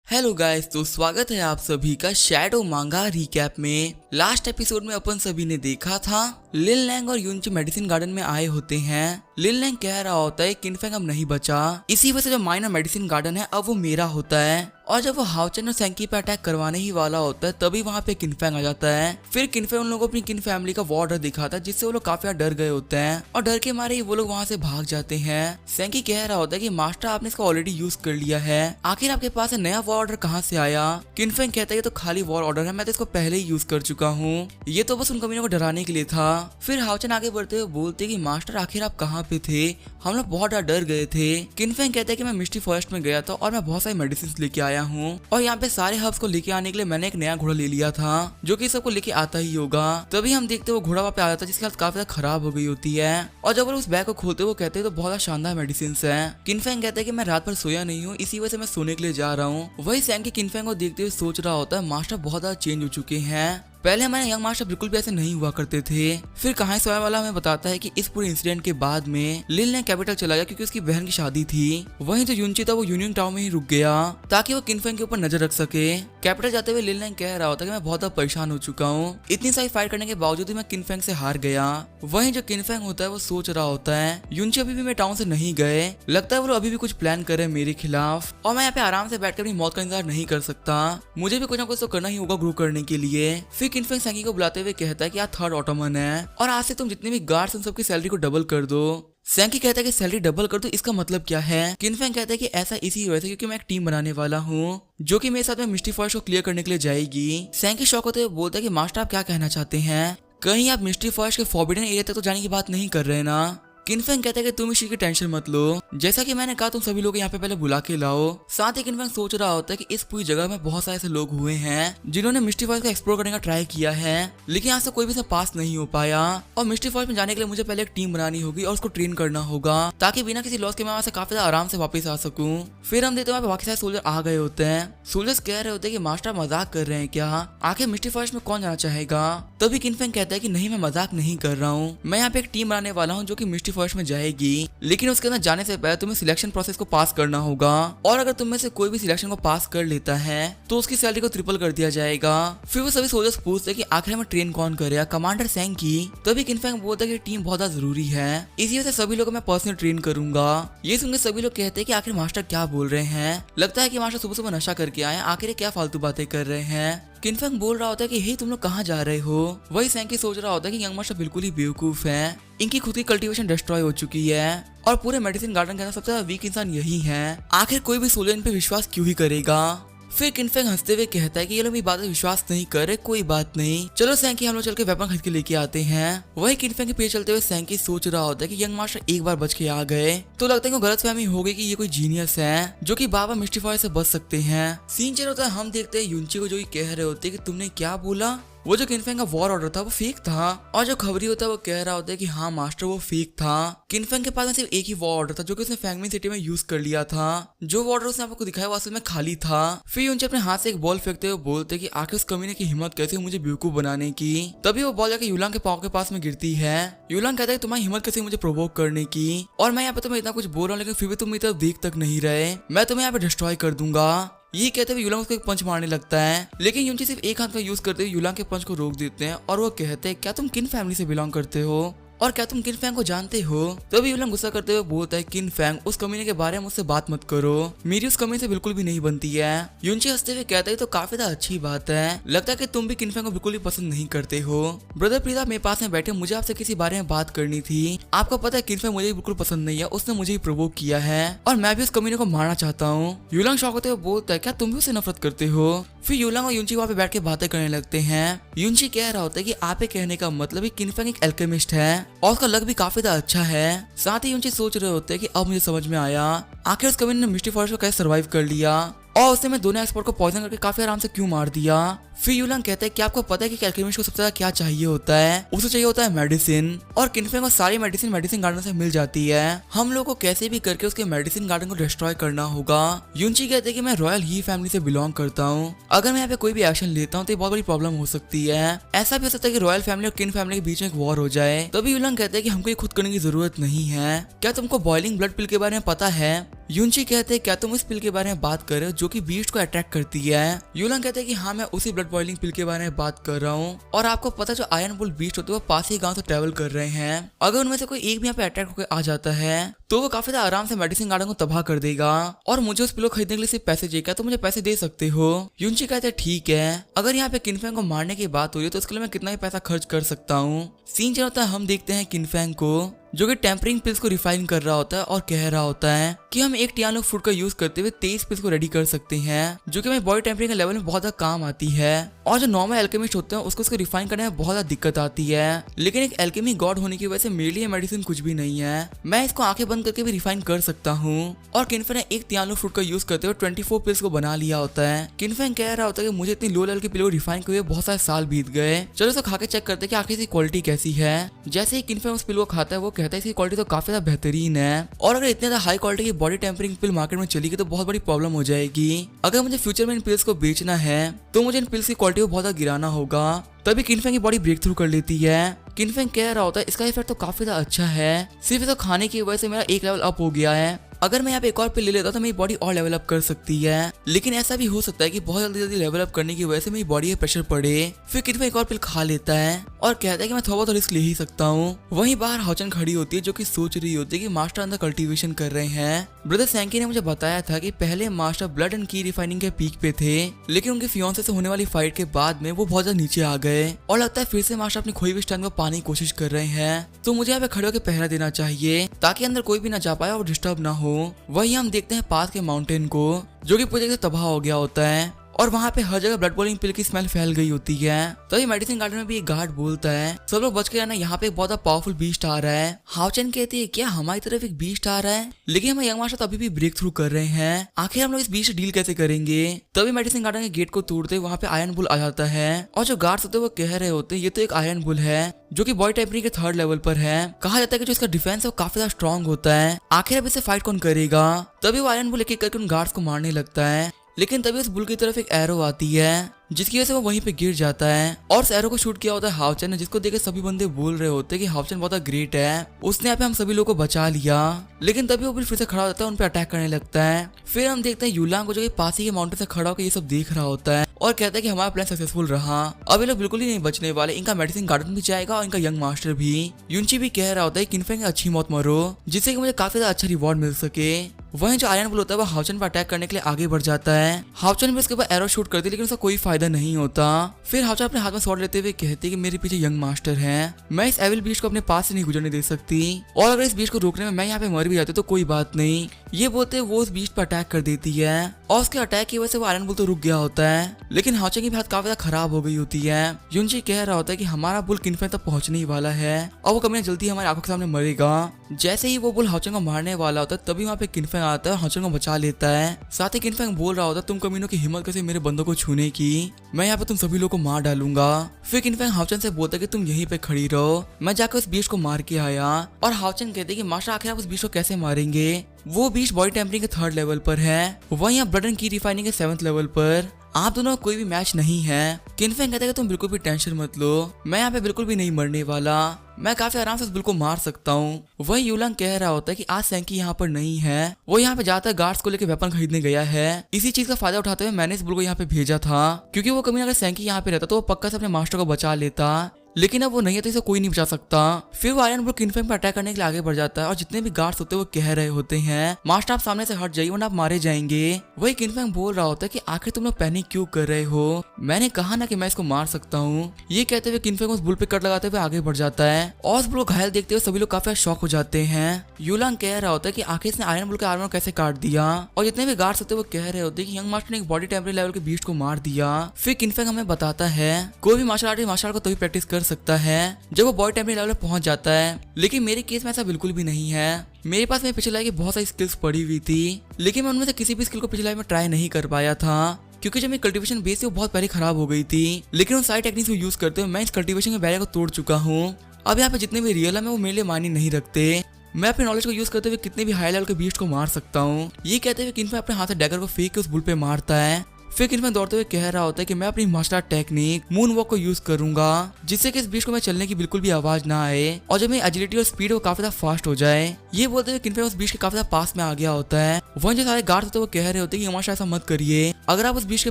Hello guys, तो स्वागत है आप सभी का शैडो मांगा रिकैप में। लास्ट एपिसोड में अपन सभी ने देखा था लिन लैंग और युनची मेडिसिन गार्डन में आए होते हैं। लिन लैंग कह रहा होता है किनफेंग अब नहीं बचा, इसी वजह से जो माइनर मेडिसिन गार्डन है अब वो मेरा होता है। और जब वो हाओचेन और सेंकी पे अटैक करवाने ही वाला होता है तभी वहाँ पे किनफेंग आ जाता है। फिर किनफेंग उन लोगों को अपनी किन फैमिली का वॉर डर दिखाता है, जिससे वो लोग काफी डर गए होते हैं और डर के मारे ही वो लोग वहाँ से भाग जाते हैं। सेंकी कह रहा होता है कि मास्टर आपने इसका ऑलरेडी यूज कर लिया है, आखिर आपके पास नया वॉर ऑर्डर कहाँ से आया। किनफेंग कहता है ये तो खाली वॉर ऑर्डर है, मैं तो इसको पहले ही यूज कर चुका हूँ, ये तो बस उन कमीनों को डराने के लिए था। फिर हाओचेन आगे बढ़ते हुए बोलते कि मास्टर आखिर आप कहाँ पे थे, हम लोग बहुत डर गए थे। किनफेंग कहते हैं कि मैं मिस्टी फॉरेस्ट में गया था और मैं बहुत सारी मेडिसिन लेके आया हूँ और यहाँ पे सारे हर्ब्स को लेके आने के लिए मैंने एक नया घोड़ा ले लिया था जो कि सबको लेके आता ही होगा। तभी हम देखते वो घोड़ा वहाँ पे आ जाता है जिसकी हालत काफी ज्यादा खराब हो गई होती है और जब वो उस बैग को खोलते वो कहते हैं तो बहुत शानदार मेडिसिन है। किनफेंग कहते हैं कि मैं रात भर सोया नहीं हूँ, इसी वजह से मैं सोने के लिए जा रहा हूँ। वही सेंकी किनफेंग को देखते हुए सोच रहा होता है मास्टर बहुत ज्यादा चेंज हो चुके हैं, पहले हमारे यंग मास्टर बिल्कुल भी ऐसे नहीं हुआ करते थे। फिर कहानी सोया वाला हमें बताता है कि इस पूरे इंसिडेंट के बाद में लिन ने कैपिटल चला गया क्योंकि उसकी बहन की शादी थी। वहीं जो युनची था वो यूनियन टाउन में ही रुक गया ताकि वो किनफेंग के ऊपर नजर रख सके। कैपिटल जाते हुए लिन कह रहा होता है कि मैं बहुत परेशान हो चुका हूँ, इतनी सारी फाइट करने के बावजूद भी मैं किनफेंग से हार गया। वहीं जो किनफेंग होता है वो सोच रहा होता है युनची अभी भी मैं टाउन से नहीं गए, लगता है वो अभी भी कुछ प्लान करे मेरे खिलाफ और मैं यहाँ पे आराम से बैठकर अपनी मौत का इंतजार नहीं कर सकता, मुझे भी कुछ ना कुछ तो करना ही होगा ग्रो करने के लिए। फिर किनफेंग सेंकी को बुलाते हुए कहता है कि आप थर्ड ऑटोमन है और आज से तुम जितने भी गार्ड्स उन सबकी सैलरी को डबल कर दो। सेंकी कहता है कि सैलरी डबल कर दो, इसका मतलब क्या है। किनफेंग कहता है कि ऐसा इसी वजह से क्योंकि मैं एक टीम बनाने वाला हूँ जो कि मेरे साथ में मिस्टी फॉरेस्ट को क्लियर करने के लिए जाएगी। सेंकी शॉक होते हुए बोलता है कि मास्टर आप क्या कहना चाहते हैं, कहीं आप मिस्टी फॉरेस्ट के फॉरबिडन एरिया तक तो जाने की बात नहीं कर रहे ना। किनफेंग कहता है कि तुम इस चीज की टेंशन मत लो, जैसा कि मैंने कहा तुम सभी लोग यहाँ पे पहले बुला के लाओ। साथ ही किनफेंग सोच रहा होता है कि इस पूरी जगह में बहुत सारे ऐसे लोग हुए हैं जिन्होंने मिस्टी फॉरेस्ट को एक्सप्लोर करने का ट्राई किया है, लेकिन यहाँ से कोई भी से पास नहीं हो पाया और मिस्टी फॉरेस्ट में जाने के लिए मुझे पहले एक टीम बनानी होगी और उसको ट्रेन करना होगा ताकि बिना किसी लॉस के मैं वहाँ से काफी आराम से वापस आ सकूं। फिर हम देखते हैं बाकी सारे सोल्जर आ गए होते हैं। सोल्जर्स कह रहे होते हैं कि मास्टर मजाक कर रहे हैं क्या, आखिर मिस्टी फॉरेस्ट में कौन जाना चाहेगा। तभी किनफेंग कहता है कि नहीं मैं मजाक नहीं कर रहा हूँ, मैं यहाँ पे एक टीम बनाने वाला हूँ जो कि मिस्टी फॉरेस्ट में जाएगी, लेकिन उसके अंदर जाने से पहले तुम्हें सिलेक्शन प्रोसेस को पास करना होगा और अगर तुम में से कोई भी सिलेक्शन को पास कर लेता है तो उसकी सैलरी को ट्रिपल कर दिया जाएगा। फिर वो सभी सोल्जर्स पूछते हैं कि आखिर में ट्रेन कौन करेगा, कमांडर सेंकी। तभी किनफेंग बोलता है कि टीम बहुत ज्यादा जरूरी है, इसी वजह से सभी लोगों को मैं पर्सनल ट्रेन करूंगा। ये सुनकर सभी लोग कहते हैं कि आखिर मास्टर क्या बोल रहे हैं, लगता है कि मास्टर सुबह सुबह नशा करके आए, आखिर क्या फालतू बातें कर रहे हैं। किनफेंग बोल रहा होता है कि हे तुम लोग कहाँ जा रहे हो। वही सेंकी सोच रहा होता है कि यंग मास्टर बिल्कुल ही बेवकूफ है, इनकी खुद की कल्टीवेशन डिस्ट्रॉय हो चुकी है और पूरे मेडिसिन गार्डन के अंदर सबसे ज्यादा वीक इंसान यही है, आखिर कोई भी सोल्जर इन पे विश्वास क्यों ही करेगा। फिर किनफेंग हंसते हुए कहता है कि ये लोग मेरी बात पे विश्वास नहीं कर रहे, कोई बात नहीं, चलो सेंकी हम लोग चल के वेपन खरीद के लेके आते हैं। वही किनफेंग के पीछे चलते हुए सेंकी सोच रहा होता है कि यंग मास्टर एक बार बच के आ गए तो लगता है कि गलतफहमी हो गई कि ये कोई जीनियस है जो कि बाबा मिस्टी फॉरेस्ट से बच सकते हैं। सीन चल होता है, हम देखते हैं युनची को जो कह रहे होते कि तुमने क्या बोला, वो जो किनफेंग का वॉर ऑर्डर था वो फेक था और जो खबरी होता है वो कह रहा होता है कि हाँ मास्टर वो फेक था। किनफेंग के पास में सिर्फ एक ही वॉर ऑर्डर था जो कि उसने फैंगमिन सिटी में यूज कर लिया था, जो ऑर्डर उसने आपको दिखाया वो असल में खाली था। फिर उनसे अपने हाथ से एक बॉल फेंकते हुए बोलते कि आखिर उस कमीने की हिम्मत कैसे हुई मुझे बेवकूफ बनाने की। तभी वो बॉल जाके युलांग के पाँव के पास में गिरती है। युलांग कहता है तुम्हारी हिम्मत कैसे मुझे प्रोवोक करने की और मैं यहाँ पे तुम्हें इतना कुछ बोल रहा हूँ लेकिन फिर भी तुम मेरी तरफ देख तक नहीं रहे, मैं तुम्हें यहाँ पे डिस्ट्रॉय कर दूंगा। ये कहते हुए युलांग उसको एक पंच मारने लगता है, लेकिन युनची सिर्फ एक हाथ का यूज करते हुए युलांग के पंच को रोक देते हैं और वो कहते हैं क्या तुम किन फैमिली से बिलोंग करते हो और क्या तुम किनफेंग को जानते हो। तो अभी युलांग गुस्सा करते हुए बोलता है किनफेंग उस कमीने के बारे में मुझसे बात मत करो, मेरी उस कमीने से बिल्कुल भी नहीं बनती है। युनची हंसते हुए कहता है तो काफी अच्छी बात है, लगता है कि तुम भी किनफेंग को बिल्कुल भी पसंद नहीं करते हो। ब्रदर प्रीत आप मेरे पास में बैठे, मुझे आपसे किसी बारे में बात करनी थी। आपको पता है किनफेंग मुझे बिल्कुल पसंद नहीं है, उसने मुझे ही प्रोवोक किया है और मैं भी उस कमीने को मारना चाहता हूँ। युलांग शॉक होते हुए बोलता है क्या तुम भी उससे नफरत करते हो। फिर युलांग और युनची वहाँ पे बैठ के बातें करने लगते हैं। युनची कह रहा होता है कि आप कहने का मतलब है किनफेंग एक एल्केमिस्ट है और उसका लक भी काफी अच्छा है। साथ ही युनची सोच रहे होते हैं कि अब मुझे समझ में आया आखिर उस कमीने ने मिस्टी फॉरेस्ट को कैसे सर्वाइव कर लिया और उसने मैं दोनों एक्सपर्ट को पॉइजन करके काफी आराम से क्यों मार दिया। फिर यूलांग कहता है कि आपको पता है कि अल्केमिस्ट को सबसे ज्यादा क्या चाहिए होता है, उसे चाहिए होता है मेडिसिन, और किनफेंग को सारी मेडिसिन गार्डन से मिल जाती है। हम लोग को कैसे भी करके उसके मेडिसिन गार्डन को डिस्ट्रॉय करना होगा। युनची कहते हैं कि मैं रॉयल ही फैमिली से बिलोंग करता हूँ, अगर मैं यहाँ पे कोई भी एक्शन लेता हूँ तो ये बहुत बड़ी प्रॉब्लम हो सकती है। ऐसा भी हो सकता है कि रॉयल फैमिली और किन फैमिली के बीच में एक वॉर हो जाए। तभी यूलांग कहते हैं कि हमको ये खुद करने की जरूरत नहीं है। क्या तुमको बॉइलिंग ब्लड पिल के बारे में पता है? युनची कहते हैं क्या तुम इस पिल के बारे में बात कर रहे हो जो कि बीस्ट को अट्रैक्ट करती है? यूलांग कहते हैं कि हाँ, मैं उसी ब्लड बॉइलिंग पिल के बारे में बात कर रहा हूँ। और आपको पता है जो आयरन बुल बीस्ट होते हैं वो पास ही गांव से ट्रेवल कर रहे हैं। अगर उनमें से कोई एक भी यहाँ पे अटैक होकर आ जाता है तो वो काफी आराम से मेडिसिन गार्डन को तबाह कर देगा। और मुझे उस पिल को खरीदने के लिए सिर्फ पैसे चाहिए, क्या तो मुझे पैसे दे सकते हो? युनची कहते हैं ठीक है, अगर यहाँ पे किनफेंग को मारने की बात हो रही है तो उसके लिए मैं कितना ही पैसा खर्च कर सकता हूँ। सीन चल होता है, हम देखते हैं किनफेंग को जो कि टेम्परिंग पिल्स को रिफाइन कर रहा होता है और कह रहा होता है कि हम एक टियानो फूड का यूज करते हुए 23 पिल्स को रेडी कर सकते हैं, जो कि हमें बॉडी टेम्परिंग के लेवल में बहुत ज्यादा काम आती है। और जो नॉर्मल एल्केमिस्ट होते हैं उसको रिफाइन करने में बहुत ज्यादा दिक्कत आती है। लेकिन एक एल्केमी गॉड होने की वजह से मेरे लिए मेडिसिन कुछ भी नहीं है, मैं इसको आंखें बंद करके भी रिफाइन कर सकता हूँ। और किनफेंग ने एक टियानो फूड का यूज करते हुए 24 पिल्स को बना लिया होता है। किनफेंग कह रहा होता है कि मुझे इतनी लो लेवल की पिल को रिफाइन किए बहुत सारे साल बीत गए, चलो इसको खा के चेक करते हैं कि आखिर इसकी क्वालिटी कैसी है। जैसे ही किनफेंग उस पिल को खाता है वो कहता है इसकी क्वालिटी तो काफी ज्यादा बेहतरीन है, और अगर इतने ज्यादा हाई क्वालिटी की बॉडी टेम्परिंग पिल मार्केट में चली गई तो बहुत बड़ी प्रॉब्लम हो जाएगी। अगर मुझे फ्यूचर में इन पिल्स को बेचना है तो मुझे इन पिल्स की क्वालिटी को बहुत ज्यादा गिराना होगा। तभी किनफेंग की बॉडी ब्रेक थ्रू कर लेती है। किनफेंग कह रहा होता है इसका इफेक्ट तो काफी ज्यादा अच्छा है, सिर्फ इसको खाने की वजह से मेरा एक लेवल अप हो गया है। अगर मैं यहाँ पे एक और पिल ले लेता तो मेरी बॉडी और लेवल अप कर सकती है। लेकिन ऐसा भी हो सकता है कि बहुत जल्दी लेवल अप करने की वजह से मेरी बॉडी पे प्रेशर पड़े। फिर किनफेंग एक और पिल खा लेता है और कहता है कि मैं थोड़ा बहुत रिस्क ले ही सकता हूँ। वहीं बाहर हाओचन खड़ी होती है जो कि सोच रही होती है कि मास्टर अंदर कल्टीवेशन कर रहे हैं। ब्रदर सैंकी ने मुझे बताया था कि पहले मास्टर ब्लड एंड की रिफाइनिंग के पीक पे थे, लेकिन उनके फियांसे से होने वाली फाइट के बाद में वो बहुत ज्यादा नीचे आ गए और लगता है फिर से मास्टर अपनी खोई हुई स्ट्रेंथ को पाने की कोशिश कर रहे हैं। तो मुझे यहाँ पे खड़े होकर पहरा देना चाहिए ताकि अंदर कोई भी ना जा पाए और डिस्टर्ब ना हो। वही हम देखते हैं पास के माउंटेन को जो कि पूरी तरह से तबाह हो गया होता है और वहाँ पे हर जगह ब्लड बॉइलिंग पिल की स्मेल फैल गई होती है। तभी मेडिसिन गार्डन में भी एक गार्ड बोलता है सब लोग बच के रहना, यहाँ पे एक बहुत पावरफुल बीस्ट आ रहा है। हाओचन कहती है क्या हमारी तरफ एक बीस्ट आ रहा है, लेकिन हम यंग मास्टर अभी भी ब्रेक थ्रू कर रहे हैं, आखिर हम लोग इस बीस्ट डील कैसे करेंगे। तभी मेडिसिन गार्डन के गेट को तोड़ते वहाँ पे आयरन बुल आ जाता है और जो गार्ड्स होते हैं वो कह रहे होते हैं ये तो एक आयरन बुल है जो कि बॉडी टेम्परिंग के 3rd लेवल पर है। कहा जाता है कि जो इसका डिफेंस है वो काफी ज्यादा स्ट्रॉन्ग होता है, आखिर अब इससे फाइट कौन करेगा। तभी वो आयरन बुल एक एक करके उन गार्ड्स को मारने लगता है, लेकिन तभी उस बुल की तरफ एक एरो आती है जिसकी वजह से वो वहीं पे गिर जाता है और उस एरो को शूट किया होता है हाओचन ने, जिसको देख के सभी बंदे बोल रहे होते हैं कि हाओचन बहुत ग्रेट है, उसने यहाँ पे हम सभी लोगों को बचा लिया। लेकिन तभी वो बिल फिर से खड़ा होता है, उन पे अटैक करने लगता है। फिर हम देखते हैं यूलांग को जो कि पास ही के माउंटेन से खड़ा होकर ये सब देख रहा होता है और कहता है कि हमारा प्लान सक्सेसफुल रहा, अब ये लोग बिल्कुल ही नहीं बचने वाले, इनका मेडिसिन गार्डन भी जाएगा और इनका यंग मास्टर भी। युनची भी कह रहा होता है किनफेंग अच्छी मौत मरो जिससे कि मुझे काफी ज्यादा अच्छा रिवॉर्ड मिल सके। वहीं जो आयरन बुल होता है वो हाओचन पर अटैक करने के लिए आगे बढ़ जाता है। हाओचन भी उसके ऊपर एरो शूट करती है लेकिन उसका कोई फायदा नहीं होता। फिर हाओचन अपने हाथ में स्वॉर्ड लेते हुए कहती है कि मेरे पीछे यंग मास्टर है, मैं इस एविल बीस्ट को अपने पास से नहीं गुजरने दे सकती और अगर इस बीस्ट को रोकने में मैं यहाँ पे मर भी जाती तो कोई बात नहीं। ये बोलते वो उस बीस्ट पर अटैक कर देती है और उसके अटैक की वजह से वो आयरन बुल तो रुक गया होता है, लेकिन हाओचन की हालत काफी ज्यादा खराब हो गई होती है। युनची कह रहा होता है कि हमारा बुल किनफेंग तक पहुंचने ही वाला है और वो कभी जल्दी हमारी आंखों के सामने मरेगा। जैसे ही वो बुल हाओचन को मारने वाला होता है तभी वहाँ पे किनफेंग आता है और हाओचन को बचा लेता है। साथ ही किनफेंग बोल रहा होता है तुम कमीनों की हिम्मत कैसे मेरे बंदों को छूने की, मैं यहाँ पे तुम सभी लोगों को मार डालूंगा। फिर किनफेंग हाओचन से बोलता है कि तुम यहीं पे खड़ी रहो, मैं जाकर उस बीस्ट को मार के आया। और हाओचन कहते हैं कि मास्टर आखिर आप उस बीस्ट को कैसे मारेंगे, वो बीस्ट बॉडी टेम्परिंग के 3rd लेवल पर है, वहीं आप ब्लड एंड की रिफाइनिंग के 7th लेवल पर, आप दोनों का कोई भी मैच नहीं है। किनफेंग कहता है कि तुम बिल्कुल भी टेंशन मत लो, मैं यहाँ पे बिल्कुल भी नहीं मरने वाला, मैं काफी आराम से उस बुल को मार सकता हूँ। वही यूलांग कह रहा होता है कि आज सैंकी यहाँ पर नहीं है, वो यहाँ पे ज्यादातर गार्ड्स को लेकर वेपन खरीदने गया है। इसी चीज का फायदा उठाते हुए मैंने इस बुल को यहाँ पे भेजा था, क्योंकि वो कभी अगर सैंकी यहाँ पे रहता तो वो पक्का से अपने मास्टर को बचा लेता, लेकिन अब वो नहीं है तो इसे कोई नहीं बचा सकता। फिर वो आयरन बुल किनफेंग पर अटैक करने के लिए आगे बढ़ जाता है और जितने भी गार्ड्स होते हैं वो कह रहे होते हैं मास्टर आप सामने से हट जाइए वरना आप मारे जाएंगे। वही किनफेंग बोल रहा होता है कि आखिर तुम लोग पैनिक क्यों कर रहे हो, मैंने कहा ना कि मैं इसको मार सकता हूँ। ये कहते हुए किनफेंग उस बुल पे कट लगाते हुए आगे बढ़ जाता है और उस बुल को घायल देखते हुए सभी लोग काफी शॉक हो जाते हैं। यूलांग कह रहा होता है कि आखिर इसने आयरन बुल के आर्मर कैसे काट दिया, और जितने भी गार्ड्स होते हैं वो कह रहे होते हैं कि यंग मास्टर ने एक बॉडी टेम्परेचर लेवल के बीस्ट को मार दिया। फिर किनफेंग हमें बताता है कोई भी मार्शल आर्ट को तभी प्रैक्टिस कर सकता है जब वो बॉडी टेम्परेचर लेवल पर पहुंच जाता है, लेकिन मेरे केस में ऐसा बिल्कुल भी नहीं है। मेरे पास में पिछले लाइफ की बहुत सारी स्किल्स पड़ी हुई थी, लेकिन मैं उनमें से किसी भी स्किल को पिछले लाइफ में ट्राई नहीं कर पाया था। क्योंकि जब मेरी कल्टीवेशन बेस थी वो बहुत पहले खराब हो गई थी, लेकिन उन सारी टेक्निक्स को यूज करते हुए मैं इस कल्टीवेशन के बैरियर को तोड़ चुका हूँ। अब यहाँ पे जितने भी रियल है वो मेरे लिए मानी नहीं रखते। मैं अपने नॉलेज को यूज करते हुए कितने भी हाई लेवल के बीस्ट को मार सकता हूँ। ये कहते हुए किनफे अपने हाथ से डैगर को फेंक के उस बुल पे मारता है। फिर किनफे दौड़ते हुए कह रहा होता है कि मैं अपनी मास्टर टेक्निक मून वॉक को यूज करूंगा, जिससे कि इस बीस्ट को मैं चलने की बिल्कुल भी आवाज ना आए और जब मेरी एजिलिटी और स्पीड वो काफी ज्यादा फास्ट हो जाए। ये बोलते हुए किनफे उस बीस्ट के काफी ज्यादा पास में आ गया होता है। वहीं जो सारे गार्ड होते हैं वो कह रहे होते हैं कि हमारा ऐसा मत करिए, अगर आप उस बीस्ट के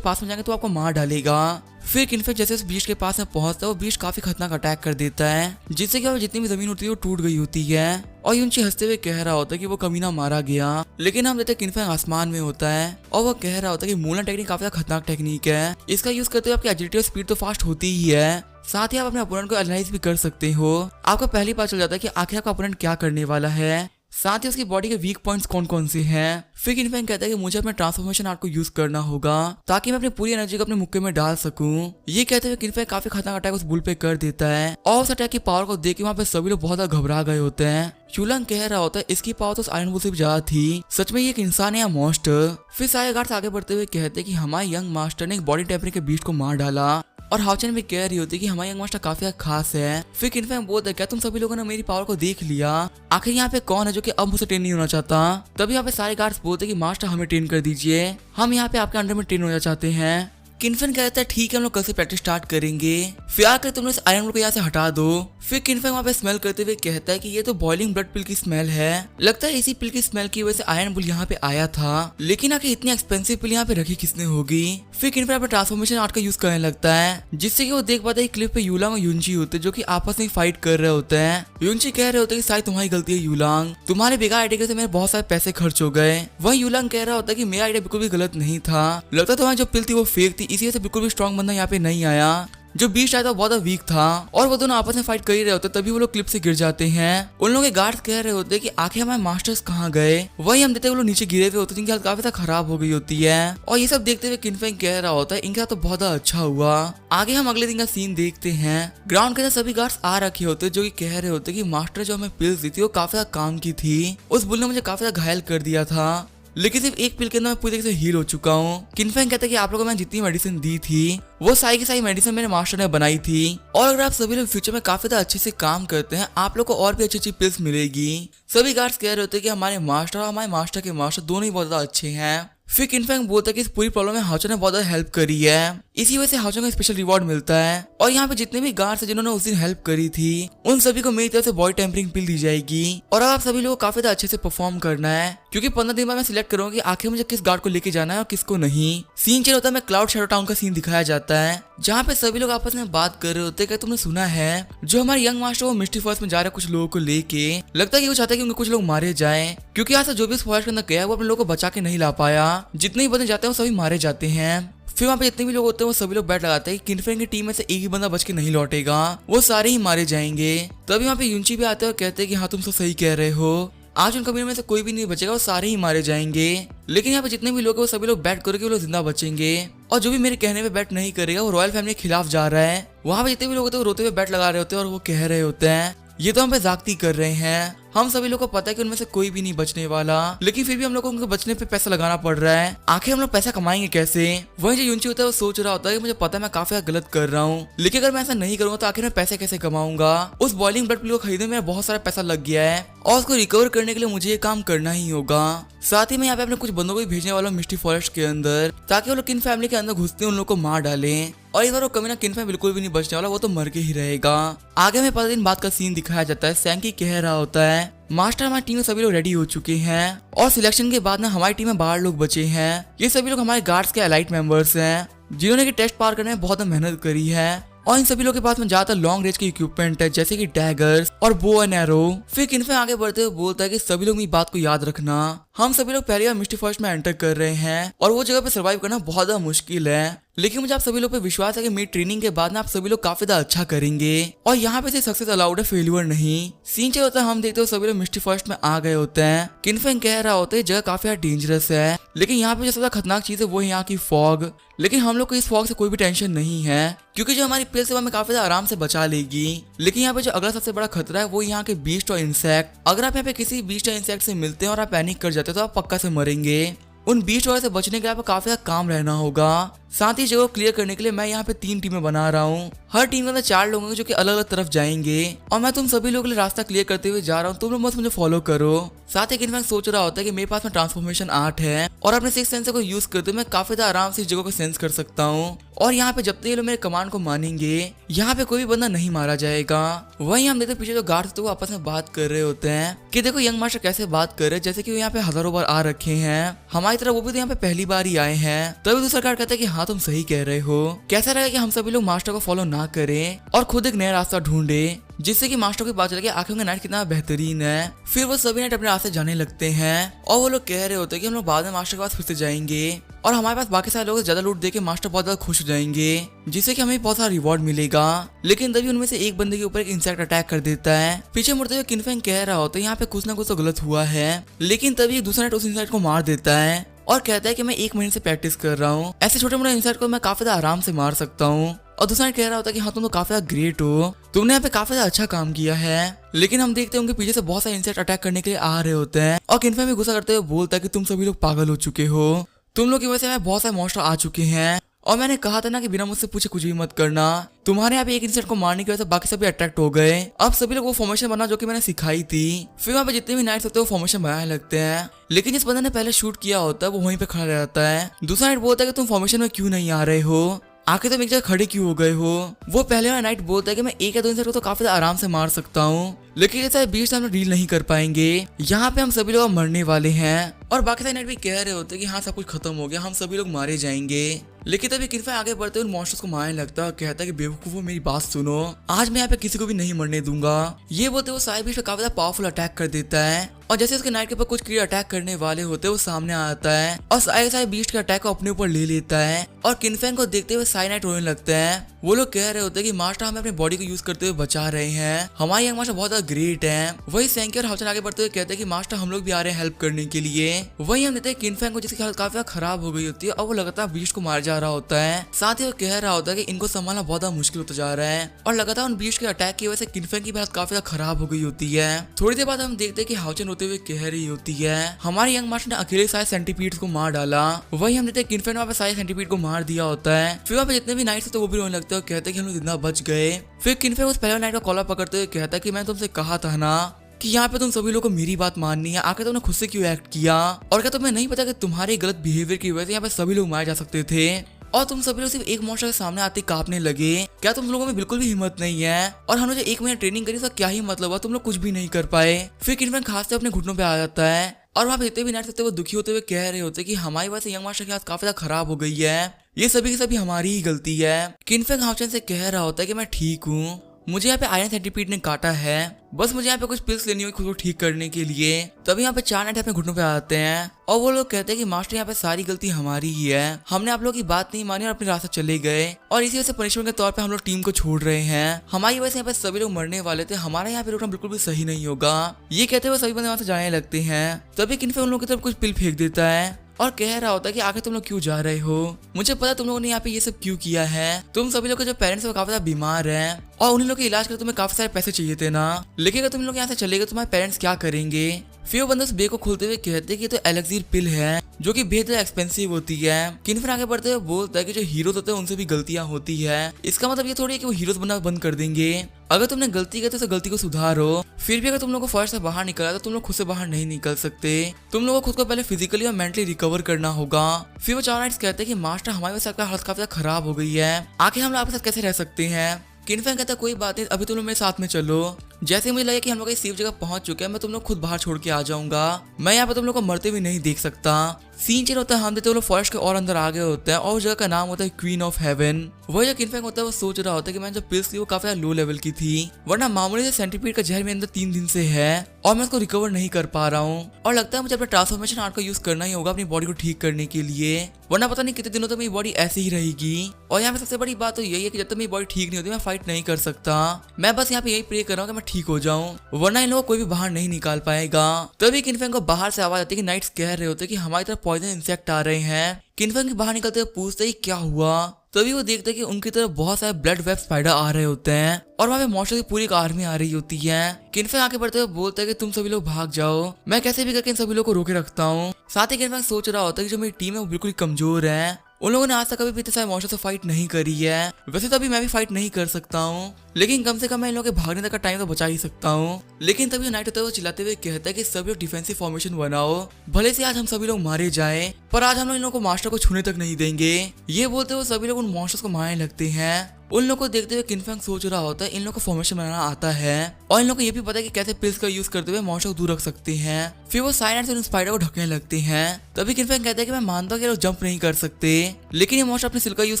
पास में जाएंगे तो आपको मार डालेगा। फिर किनफे जैसे उस बीस्ट के पास में पहुंचता है वो बीस्ट काफी खतरनाक अटैक कर देता है, जिससे कि जितनी भी जमीन होती है वो टूट गई होती है। और यूनची हंसते हुए कह रहा होता है कि वो कमीना मारा गया, लेकिन हम देखते हैं किनफे आसमान में होता है और वो कह रहा होता है कि मूलन टेक्निक काफी खतरनाक टेक्निक है, इसका यूज करते हुए आपकी एजिलिटी और स्पीड तो फास्ट होती ही है, साथ ही आप अपने अपोनेंट को एनालाइज भी कर सकते हो। आपको पहली बार चल जाता है कि आखिर आपका अपोनेंट क्या करने वाला है, साथ ही उसकी बॉडी के वीक पॉइंट्स कौन कौन से हैं। फिर किनफेंग कहता है कि मुझे अपने ट्रांसफॉर्मेशन आर्ट को यूज करना होगा ताकि मैं अपनी पूरी एनर्जी को अपने मुक्के में डाल सकूं। ये कहते हुए किनफेंग काफी खतरनाक अटैक उस बुल पे कर देता है और उस अटैक की पावर को देख के वहाँ पे सभी लोग बहुत ज्यादा घबरा गए होते हैं। यूलंग कह रहा होता है इसकी पावर तो उस आयरन बुल से भी ज्यादा थी, सच में ये एक इंसान है या मॉन्स्टर। फिर सारे गार्ड्स आगे बढ़ते हुए कहते हैं कि हमारे यंग मास्टर ने एक बॉडी टेम्परेचर के बीस्ट को मार डाला और हाउचन भी कह रही होती है कि हमारा यंग मास्टर काफी खास है। फिर किनफेंग बोलता है क्या तुम सभी लोगों ने मेरी पावर को देख लिया, आखिर यहाँ पे कौन है जो कि अब मुझसे ट्रेन नहीं होना चाहता। तभी यहाँ पे सारे गार्ड्स बोलते हैं कि मास्टर हमें ट्रेन कर दीजिए, हम यहाँ पे आपके अंडर में ट्रेन होना चाहते हैं। किनफेंग कहता है ठीक है हम लोग कल से प्रैक्टिस स्टार्ट करेंगे, फिर आकर तुम इस आयरन बुल को यहाँ से हटा दो। फिर किनफेंग वहाँ पे स्मेल करते हुए कहता है कि ये तो बॉइलिंग ब्लड पिल की स्मेल है, लगता है इसी पिल की स्मेल की वजह से आयरन बुल यहाँ पे आया था, लेकिन आखिर इतनी एक्सपेंसिव पिल यहाँ पे रखी किसने होगी। फिर किनफेंग अपने ट्रांसफॉर्मेशन आर्ट का यूज करने लगता है, जिससे कि वो देख पाता है क्लिप पे यूलांग और यूनची होते जो कि आपस में फाइट कर रहे होते हैं। यूनची कह रहे होते हैं कि शायद तुम्हारी गलती है यूलांग, तुम्हारे बेकार आइडिया से मेरे बहुत सारे पैसे खर्च हो गए। वहीं यूलांग कह रहा होता है कि मेरा आइडिया बिल्कुल भी गलत नहीं था, लगता है तुम्हारी जो पिल थी वो फेक थी, इसी वजह से बिल्कुल भी स्ट्रॉन्ग बंदा यहाँ पे नहीं आया, जो बीस्ट आया था बहुत वीक था। और वो दोनों आपस में फाइट कर ही रहे होते तभी वो लोग क्लिप से गिर जाते हैं। उन लोगों के गार्ड्स कह रहे होते कि आखिर हमारे मास्टर्स कहाँ गए, वही हम देखते वो लोग नीचे गिरे हुए होते जिनकी हालत काफी ज्यादा खराब हो गई होती है। और ये सब देखते हुए किनफेंग कह रहा होता है इनके साथ तो बहुत अच्छा हुआ। आगे हम अगले दिन का सीन देखते हैं। ग्राउंड के अंदर सभी गार्ड्स आ रखे होते जो कि कह रहे होते कि मास्टर जो हमें पिल्स दी थी वो काफी ज्यादा काम की थी, उस बुल ने मुझे काफी ज्यादा घायल कर दिया था, लेकिन सिर्फ एक पिल के अंदर मैं पूरी तरीके से हील हो चुका हूँ। किनफेंग कहता है कि आप लोगों को मैं जितनी मेडिसिन दी थी वो सारी की सारी मेडिसिन मेरे मास्टर ने बनाई थी, और अगर आप सभी लोग फ्यूचर में काफी ज्यादा अच्छे से काम करते हैं आप लोग को और भी अच्छी अच्छी पिल्स मिलेगी। सभी गार्ड्स कह रहे होते हैं कि हमारे मास्टर और हमारे मास्टर के मास्टर दोनों ही बहुत ज्यादा अच्छे हैं। फिर किनफेंग बोलता है कि इस पूरी प्रॉब्लम में हाउचन ने बहुत ज्यादा हेल्प करी है, इसी वजह से हाउचन को स्पेशल रिवॉर्ड मिलता है। और यहाँ पे जितने भी गार्ड्स हैं जिन्होंने उस दिन हेल्प करी थी उन सभी को मेरी तरफ से बॉडी टेम्परिंग पिल दी जाएगी। और अब आप सभी लोगों को काफी ज्यादा अच्छे से परफॉर्म करना है, क्योंकि 15 दिन बाद मैं सिलेक्ट करूंगा कि आखिर मुझे किस गार्ड को लेके जाना है और किसको नहीं। सीन चेंज होता है, मैं क्लाउड शैडो टाउन का सीन दिखाया जाता है जहाँ पे सभी लोग आपस में बात कर रहे होते हैं। क्या तुमने सुना है जो हमारे यंग मास्टर वो मिस्टी फॉरेस्ट में जा रहे कुछ लोगों को लेके, लगता है कि वो चाहते हैं कि उनके कुछ लोग मारे जाएं, क्योंकि यहाँ से जो भी इस फॉरेस्ट के अंदर गया वो अपने लोगों को बचा के नहीं ला पाया, जितने ही बंदे जाते हैं वो सभी मारे जाते हैं। फिर वहाँ पे जितने भी लोग होते हैं वो सभी लोग बैट लगाते हैं कि किनफेंग की टीम में से एक ही बंदा बच के नहीं लौटेगा, वो सारे ही मारे जाएंगे। तभी वहाँ पे यूनची भी आते हैं और कहते हैं कि हाँ तुम सब सही कह रहे हो, आज उन कबीर में से कोई भी नहीं बचेगा, वो सारे ही मारे जाएंगे। लेकिन यहाँ पे जितने भी लोग हैं वो सभी लोग बैट करके वो लोग जिंदा बचेंगे, और जो भी मेरे कहने पे बैट नहीं करेगा वो रॉयल फैमिली के खिलाफ जा रहा है। वहाँ पे जितने भी लोग होते हैं वो रोते हुए बैट लगा रहे होते हैं और वो कह रहे होते हैं ये तो हम पे जागती कर रहे हैं, हम सभी लोग को पता है कि उनमें से कोई भी नहीं बचने वाला, लेकिन फिर भी हम लोग को उनके बचने पे पैसा लगाना पड़ रहा है, आखिर हम लोग पैसा कमाएंगे कैसे। वही जो यूनची होता है वो सोच रहा होता है कि मुझे पता है मैं काफी गलत कर रहा हूँ, लेकिन अगर मैं ऐसा नहीं करूंगा तो आखिर मैं पैसे कैसे कमाऊंगा। उस बॉइलिंग ब्लड पिल को खरीदने में मेरा बहुत सारा पैसा लग गया है और उसको रिकवर करने के लिए मुझे ये काम करना ही होगा। साथ ही मैं यहाँ पे अपने कुछ बंदों को भी भेजने वाला हूँ मिस्टी फॉरेस्ट के अंदर, ताकि वो लोग किन फैमिली के अंदर घुसते उन लोग को मार डालें। और इस बार वो कमीना किन फैमिली बिल्कुल भी नहीं बचने वाला, वो तो मर के ही रहेगा। आगे में 15 दिन बाद का सीन दिखाया जाता है। सैंकी कह रहा होता है मास्टर हमारी टीम में सभी लोग रेडी हो चुके हैं और सिलेक्शन के बाद ना हमारी टीम में 12 लोग बचे हैं। ये सभी लोग हमारे गार्ड्स के एलाइट मेंबर्स हैं जिन्होंने कि टेस्ट पार करने में बहुत मेहनत करी है, और इन सभी लोगों के पास में ज्यादातर लॉन्ग रेंज के इक्विपमेंट है जैसे कि डैगर्स और बो एंड एरो। फिर किनफे आगे बढ़ते हुए बोलता है कि सभी लोग मेरी बात को याद रखना, हम सभी लोग पहली बार मिस्टी फॉरेस्ट में एंटर कर रहे हैं और वो जगह पे सर्वाइव करना बहुत ज्यादा मुश्किल है, लेकिन मुझे आप सभी लोग पे विश्वास है कि मेरी ट्रेनिंग के बाद ना आप सभी लोग काफी ज्यादा अच्छा करेंगे। और यहाँ पे से सक्सेस अलाउड है, फेलियर नहीं। सीन चाहिए होता है हम देखते हो सभी लोग मिस्टी फॉरेस्ट में आ गए होते हैं। किनफेंग कह रहा होता है जगह काफी डेंजरस है, लेकिन यहाँ पे जो सबसे खतरनाक चीज है वो है यहाँ की फॉग, लेकिन हम लोग को इस फॉग से कोई भी टेंशन नहीं है क्योंकि जो हमारी पिल से वो हमें काफी ज्यादा आराम से बचा लेगी। लेकिन यहाँ पे जो अगला सबसे बड़ा खतरा है वो यहाँ के बीस्ट और इंसेक्ट। अगर आप यहाँ पे किसी बीस्ट या इंसेक्ट से मिलते हैं और आप पैनिक कर जाते हैं तो आप पक्का से मरेंगे। उन बीस्ट वगैरह से बचने के लिए आपको काफी ज्यादा काम रहना होगा। साथ ही इस जगह को क्लियर करने के लिए मैं यहाँ पे 3 टीमें बना रहा हूँ। हर टीम के अंदर 4 लोग होंगे जो कि अलग अलग तरफ जाएंगे और मैं तुम सभी लोगों के लिए रास्ता क्लियर करते हुए जा रहा हूँ। तुम लोग बस मुझे फॉलो करो। साथ ही किन्फैंग सोच रहा होता है कि मेरे पास में ट्रांसफॉर्मेशन आर्ट है और अपने सिक्स सेंसर को यूज करते हुए मैं काफी ज्यादा आराम से इस जगह को सेंस कर सकता हूँ। और यहाँ पे जब तक ये लोग मेरे कमांड को मानेंगे यहाँ पे कोई भी बंदा नहीं मारा जाएगा। वहीं हम देखते पीछे जो गार्ड थे वो आपस में बात कर रहे होते हैं कि देखो यंग मास्टर कैसे बात कर रहे हैं जैसे कि वो यहाँ पे हजारों बार आ रखे हैं। हमारी तरह वो भी तो यहाँ पे पहली बार ही आए हैं। तभी दूसरा गार्ड कहता है कि हाँ तुम सही कह रहे हो। कैसा रहेगा कि हम सभी लोग मास्टर को फॉलो ना करें और खुद एक नया रास्ता ढूंढे जिससे कि मास्टर को पता चले कि आखिर उनका नाइट कितना बेहतरीन है। फिर वो सभी नाइट अपने रास्ते जाने लगते हैं और वो लोग कह रहे होते हैं कि हम लोग बाद में मास्टर के पास फिर से जाएंगे और हमारे पास बाकी सारे लोग ज्यादा लूट देके मास्टर बहुत ज्यादा खुश हो जाएंगे जिससे कि हमें बहुत सारा रिवॉर्ड मिलेगा। लेकिन तभी उनमें से एक बंदे के ऊपर एक इंसेक्ट अटैक कर देता है। पीछे मुड़ते हुए किन्फैंग कह रहा होता है यहाँ पे कुछ ना कुछ तो गलत हुआ है। लेकिन तभी दूसरा नाइट उस इंसेक्ट को मार देता है और कहता है कि मैं 1 महीने से प्रैक्टिस कर रहा हूँ, ऐसे छोटे मोटे इंसेक्ट को मैं काफी ज्यादा आराम से मार सकता हूँ। और दूसरा कह रहा होता है कि हाँ तुम तो काफी ज्यादा ग्रेट हो, तुमने यहाँ पे काफी ज्यादा अच्छा काम किया है। लेकिन हम देखते हैं उनके पीछे से बहुत सारे इंसेक्ट अटैक करने के लिए आ रहे होते हैं और किन्फैंग भी गुस्सा करते हुए बोलता है कि तुम सभी लोग पागल हो चुके हो, तुम लोग की वजह से बहुत सारे मॉन्स्टर आ चुके हैं और मैंने कहा था ना कि बिना मुझसे पूछे कुछ भी मत करना। तुम्हारे यहाँ पे एक इंसेक्ट को मारने की वजह से बाकी सभी अट्रैक्ट हो गए। अब सभी लोग वो फॉर्मेशन बना जो कि मैंने सिखाई थी। फिर वहाँ पे जितने भी नाइट्स होते हैं वो फॉर्मेशन बनाने लगते हैं। लेकिन जिस बंदे ने पहले शूट किया होता है वो वहीं पे खड़ा रहता है। दूसरा नाइट बोलता है कि तुम फॉर्मेशन में क्यों नहीं आ रहे हो, आखिर तुम एक जगह खड़े क्यों हो गए हो। वो पहले वाला नाइट बोलता है कि मैं 1 या 2 इंसेक्ट को तो काफी आराम से मार सकता हूँ, लेकिन ऐसा 20 हम लोग डील नहीं कर पाएंगे। यहाँ पे हम सभी लोग मरने वाले हैं। और बाकी सारे नाइट भी कह रहे होते हैं कि हाँ सब कुछ खत्म हो गया, हम सभी लोग मारे जाएंगे। लेकिन तभी किन्फैंग आगे बढ़ते हुए मॉन्स्टर्स को मारने लगता है और कहता है कि बेवकूफो मेरी बात सुनो, आज मैं यहाँ पे किसी को भी नहीं मरने दूंगा। ये बोलते वो सारे बीच पे काफी पावरफुल अटैक कर देता है और जैसे उसके नाइट के ऊपर कुछ क्रिएटर अटैक करने वाले होते हैं वो सामने आता है और सारे बीस्ट के अटैक को अपने ऊपर ले लेता है। और किन्फैंग को देखते हुए सारे नाइट रोने लगते हैं। वो लोग कह रहे होते हैं कि मास्टर हमें अपनी बॉडी को यूज करते हुए बचा रहे हैं, हमारे यंग मास्टर बहुत ज्यादा ग्रेट है। वही सैंकी और हाउचन आगे बढ़ते हुए कहते हैं कि मास्टर हम लोग भी आ रहे हैं हेल्प करने के लिए। वही हम देते हैं किन्फैंग को जिसकी हालत काफी खराब हो गई होती है और वो लगातार बीस्ट को मार जा रहा होता है। साथ ही वो कह रहा होता है कि इनको संभालना बहुत ज्यादा मुश्किल होता जा रहा है और लगातार उन बीस्ट के अटैक की वजह से किन्फैंग की हालत काफी खराब हो गई होती है। थोड़ी देर बाद हम देखते हैं कि हाउचन होते हुए कह रही होती है हमारे यंग मास्टर ने अकेले सारे सेंटीपीड्स को मार डाला। वही हम देखते हैं किन्फैंग वहाँ पे सारे सेंटीपीड को मार दिया होता है। फिर वहाँ पे जितने भी नाइट्स होते हैं वो भी रोने लगते हैं और कहते हैं कि हम लोग जिंदा बच गए। फिर किन्फैंग उस पहले नाइट का कॉलर पकड़ते हुए कहता है कि मैं तुमसे कहा था ना कि यहाँ पे तुम सभी लोगों को मेरी बात माननी है, आखिर तुमने खुद से क्यों एक्ट किया। और क्या तुम्हें नहीं पता कि तुम्हारे गलत बिहेवियर की वजह से यहाँ पे सभी लोग मारे जा सकते थे और तुम सभी लोग सिर्फ एक मॉन्स्टर के सामने आते कांपने लगे। क्या तुम लोगों में बिल्कुल भी हिम्मत नहीं है। और हमने जो 1 महीना ट्रेनिंग करी तो क्या ही मतलब हुआ, तुम लोग कुछ भी नहीं कर पाए। फिर किन्फैंग खास से अपने घुटनों पे आ जाता है और वहाँ पे जितने भी नाइट्स होते वो दुखी होते हुए कह रहे होते कि हमारी वजह से यंग मास्टर की हालत काफी ज्यादा खराब हो गई है, ये सभी की सभी हमारी ही गलती है। किन्फैंग हाउचन से कह रहा होता है कि मैं ठीक हूँ, मुझे यहाँ पे आयरन सेंटीपीड ने काटा है, बस मुझे यहाँ पे कुछ पिल्स लेनी होगी खुद को ठीक करने के लिए। तभी यहाँ पे 4 नाइट अपने घुटनों पे आते हैं और वो लोग कहते हैं कि मास्टर यहाँ पे सारी गलती हमारी ही है, हमने आप लोगों की बात नहीं मानी और अपने रास्ते चले गए और इसी वजह से पनिशमेंट के तौर पे हम लोग टीम को छोड़ रहे हैं। हमारी वजह से यहाँ पे सभी लोग मरने वाले थे, हमारा यहाँ पे रुकना बिल्कुल भी सही नहीं होगा। ये कहते हुए सभी बंदे वहाँ से जाने लगते हैं। तभी किन्फैंग उन लोगों की तरफ कुछ पिल फेंक देता है और कह रहा होता है कि आखिर तुम लोग क्यों जा रहे हो, मुझे पता तुम लोगों ने यहाँ पे ये सब क्यों किया है। तुम सभी लोग के जो पेरेंट्स है वो काफी ज्यादा बीमार हैं और उन्हीं लोग के इलाज के लिए तुम्हें काफी सारे पैसे चाहिए थे ना, लेकिन अगर तुम लोग यहाँ से चले गए तुम्हारे पेरेंट्स क्या करेंगे। फिर वो बंदा उस बैग को खोलते हुए कहते हैं कि तो एलेक्सीर पिल है जो कि बेहद एक्सपेंसिव होती है। किन्फैंग आगे बढ़ते हुए बोलता है कि जो हीरोज होते हैं उनसे भी गलतियां होती है, इसका मतलब ये थोड़ी है कि वो हीरोज बनना बंद कर देंगे। अगर तुमने गलती की तो गलती को सुधारो। फिर भी अगर तुम लोग को फॉरेस्ट से बाहर निकला तो तुम लोग खुद से बाहर नहीं निकल सकते, तुम लोगों को खुद को पहले फिजिकली और मेंटली रिकवर करना होगा। फिर वो 4 नाइट्स कहते हैं कि मास्टर हमारी वजह से आपका हालत काफी खराब हो गई है, आखिर हम लोग आपके साथ कैसे रह सकते हैं। किन्फैंग कहता है कोई बात नहीं, अभी तुम लोग मेरे साथ में चलो। जैसे मुझे लगा कि हम लोग इस सेफ जगह पहुंच चुके हैं, मैं तुम लोग खुद बाहर छोड़ के आ जाऊंगा, मैं यहाँ पे तुम लोग को मरते भी नहीं देख सकता। सीन चेंज होता है, हम देते वो लोग फॉरेस्ट के और अंदर आ गए होते हैं और उस जगह का नाम होता है क्वीन ऑफ हेवन। वही जो किन्फैंग होता है वो सोच रहा होता है कि मैंने जो पिल्स ली वो काफी लो लेवल की थी, वरना मामूली से सेंटीपीड का जहर मेरे अंदर 3 दिन से है और मैं उसको रिकवर नहीं कर पा रहा हूँ और लगता है मुझे अपने ट्रांसफॉर्मेशन आर्ट का यूज करना ही होगा अपनी बॉडी को ठीक करने के लिए, वरना पता नहीं कितने दिनों तक मेरी बॉडी ऐसे ही रहेगी। और यहाँ पे सबसे बड़ी बात तो यही है कि जब तक मेरी बॉडी ठीक नहीं होती मैं फाइट नहीं कर सकता। मैं बस यहाँ पे यही प्रे कर रहा हूँ कि मैं ठीक हो जाऊँ, वरना इन लोगों को कोई भी बाहर नहीं निकाल पाएगा। तभी किन्फैंग को बाहर से आवाज आती है कि नाइट्स कह रहे होते कि हमारी तरफ पॉइजन इंसेक्ट आ रहे हैं। किन्फैंग के बाहर निकलते हुए पूछते ही क्या हुआ, तभी वो देखते हैं कि उनकी तरफ बहुत सारे ब्लड वेब स्पाइडर आ रहे होते हैं और वहाँ पे मॉन्स्टर की पूरी एक आर्मी आ रही होती है। किनफेंग आगे बढ़ते हुए बोलता है कि तुम सभी लोग भाग जाओ, मैं कैसे भी करके इन सभी लोगों को रोके रखता हूँ। साथ ही किनफेंग सोच रहा होता है कि जो मेरी टीम है वो बिल्कुल कमजोर है, उन लोगों ने आज तक कभी भी इतने सारे मॉन्स्टर से फाइट नहीं करी है। वैसे तो अभी मैं भी फाइट नहीं कर सकता हूँ, लेकिन कम से कम मैं इन लोगों के भागने तक का टाइम तो बचा ही सकता हूँ। लेकिन तभी नाइट होता है वो चिल्लाते हुए कहता है कि सभी लोग डिफेंसिव फॉर्मेशन बनाओ, भले से आज हम सभी लोग मारे जाएं, पर आज हम लोग इन लोगों को मास्टर को छूने तक नहीं देंगे। ये बोलते हुए सभी लोग उन मॉन्स्टर्स को मारने लगते हैं। उन लोगों को देखते हुए किनफेंग सोच रहा होता है इन लोगों को फॉर्मेशन बनाना आता है और इन लोगों को ये भी पता है कि कैसे पिल्स का यूज करते हुए मॉन्स्टर को दूर रख सकते हैं। फिर वो साइलेंट से उन स्पाइडर को ढकने लगते हैं। तभी किनफेंग कहता है कि मैं मानता हूँ कि लोग जंप नहीं कर सकते, लेकिन ये मॉन्स्टर अपने सिल का यूज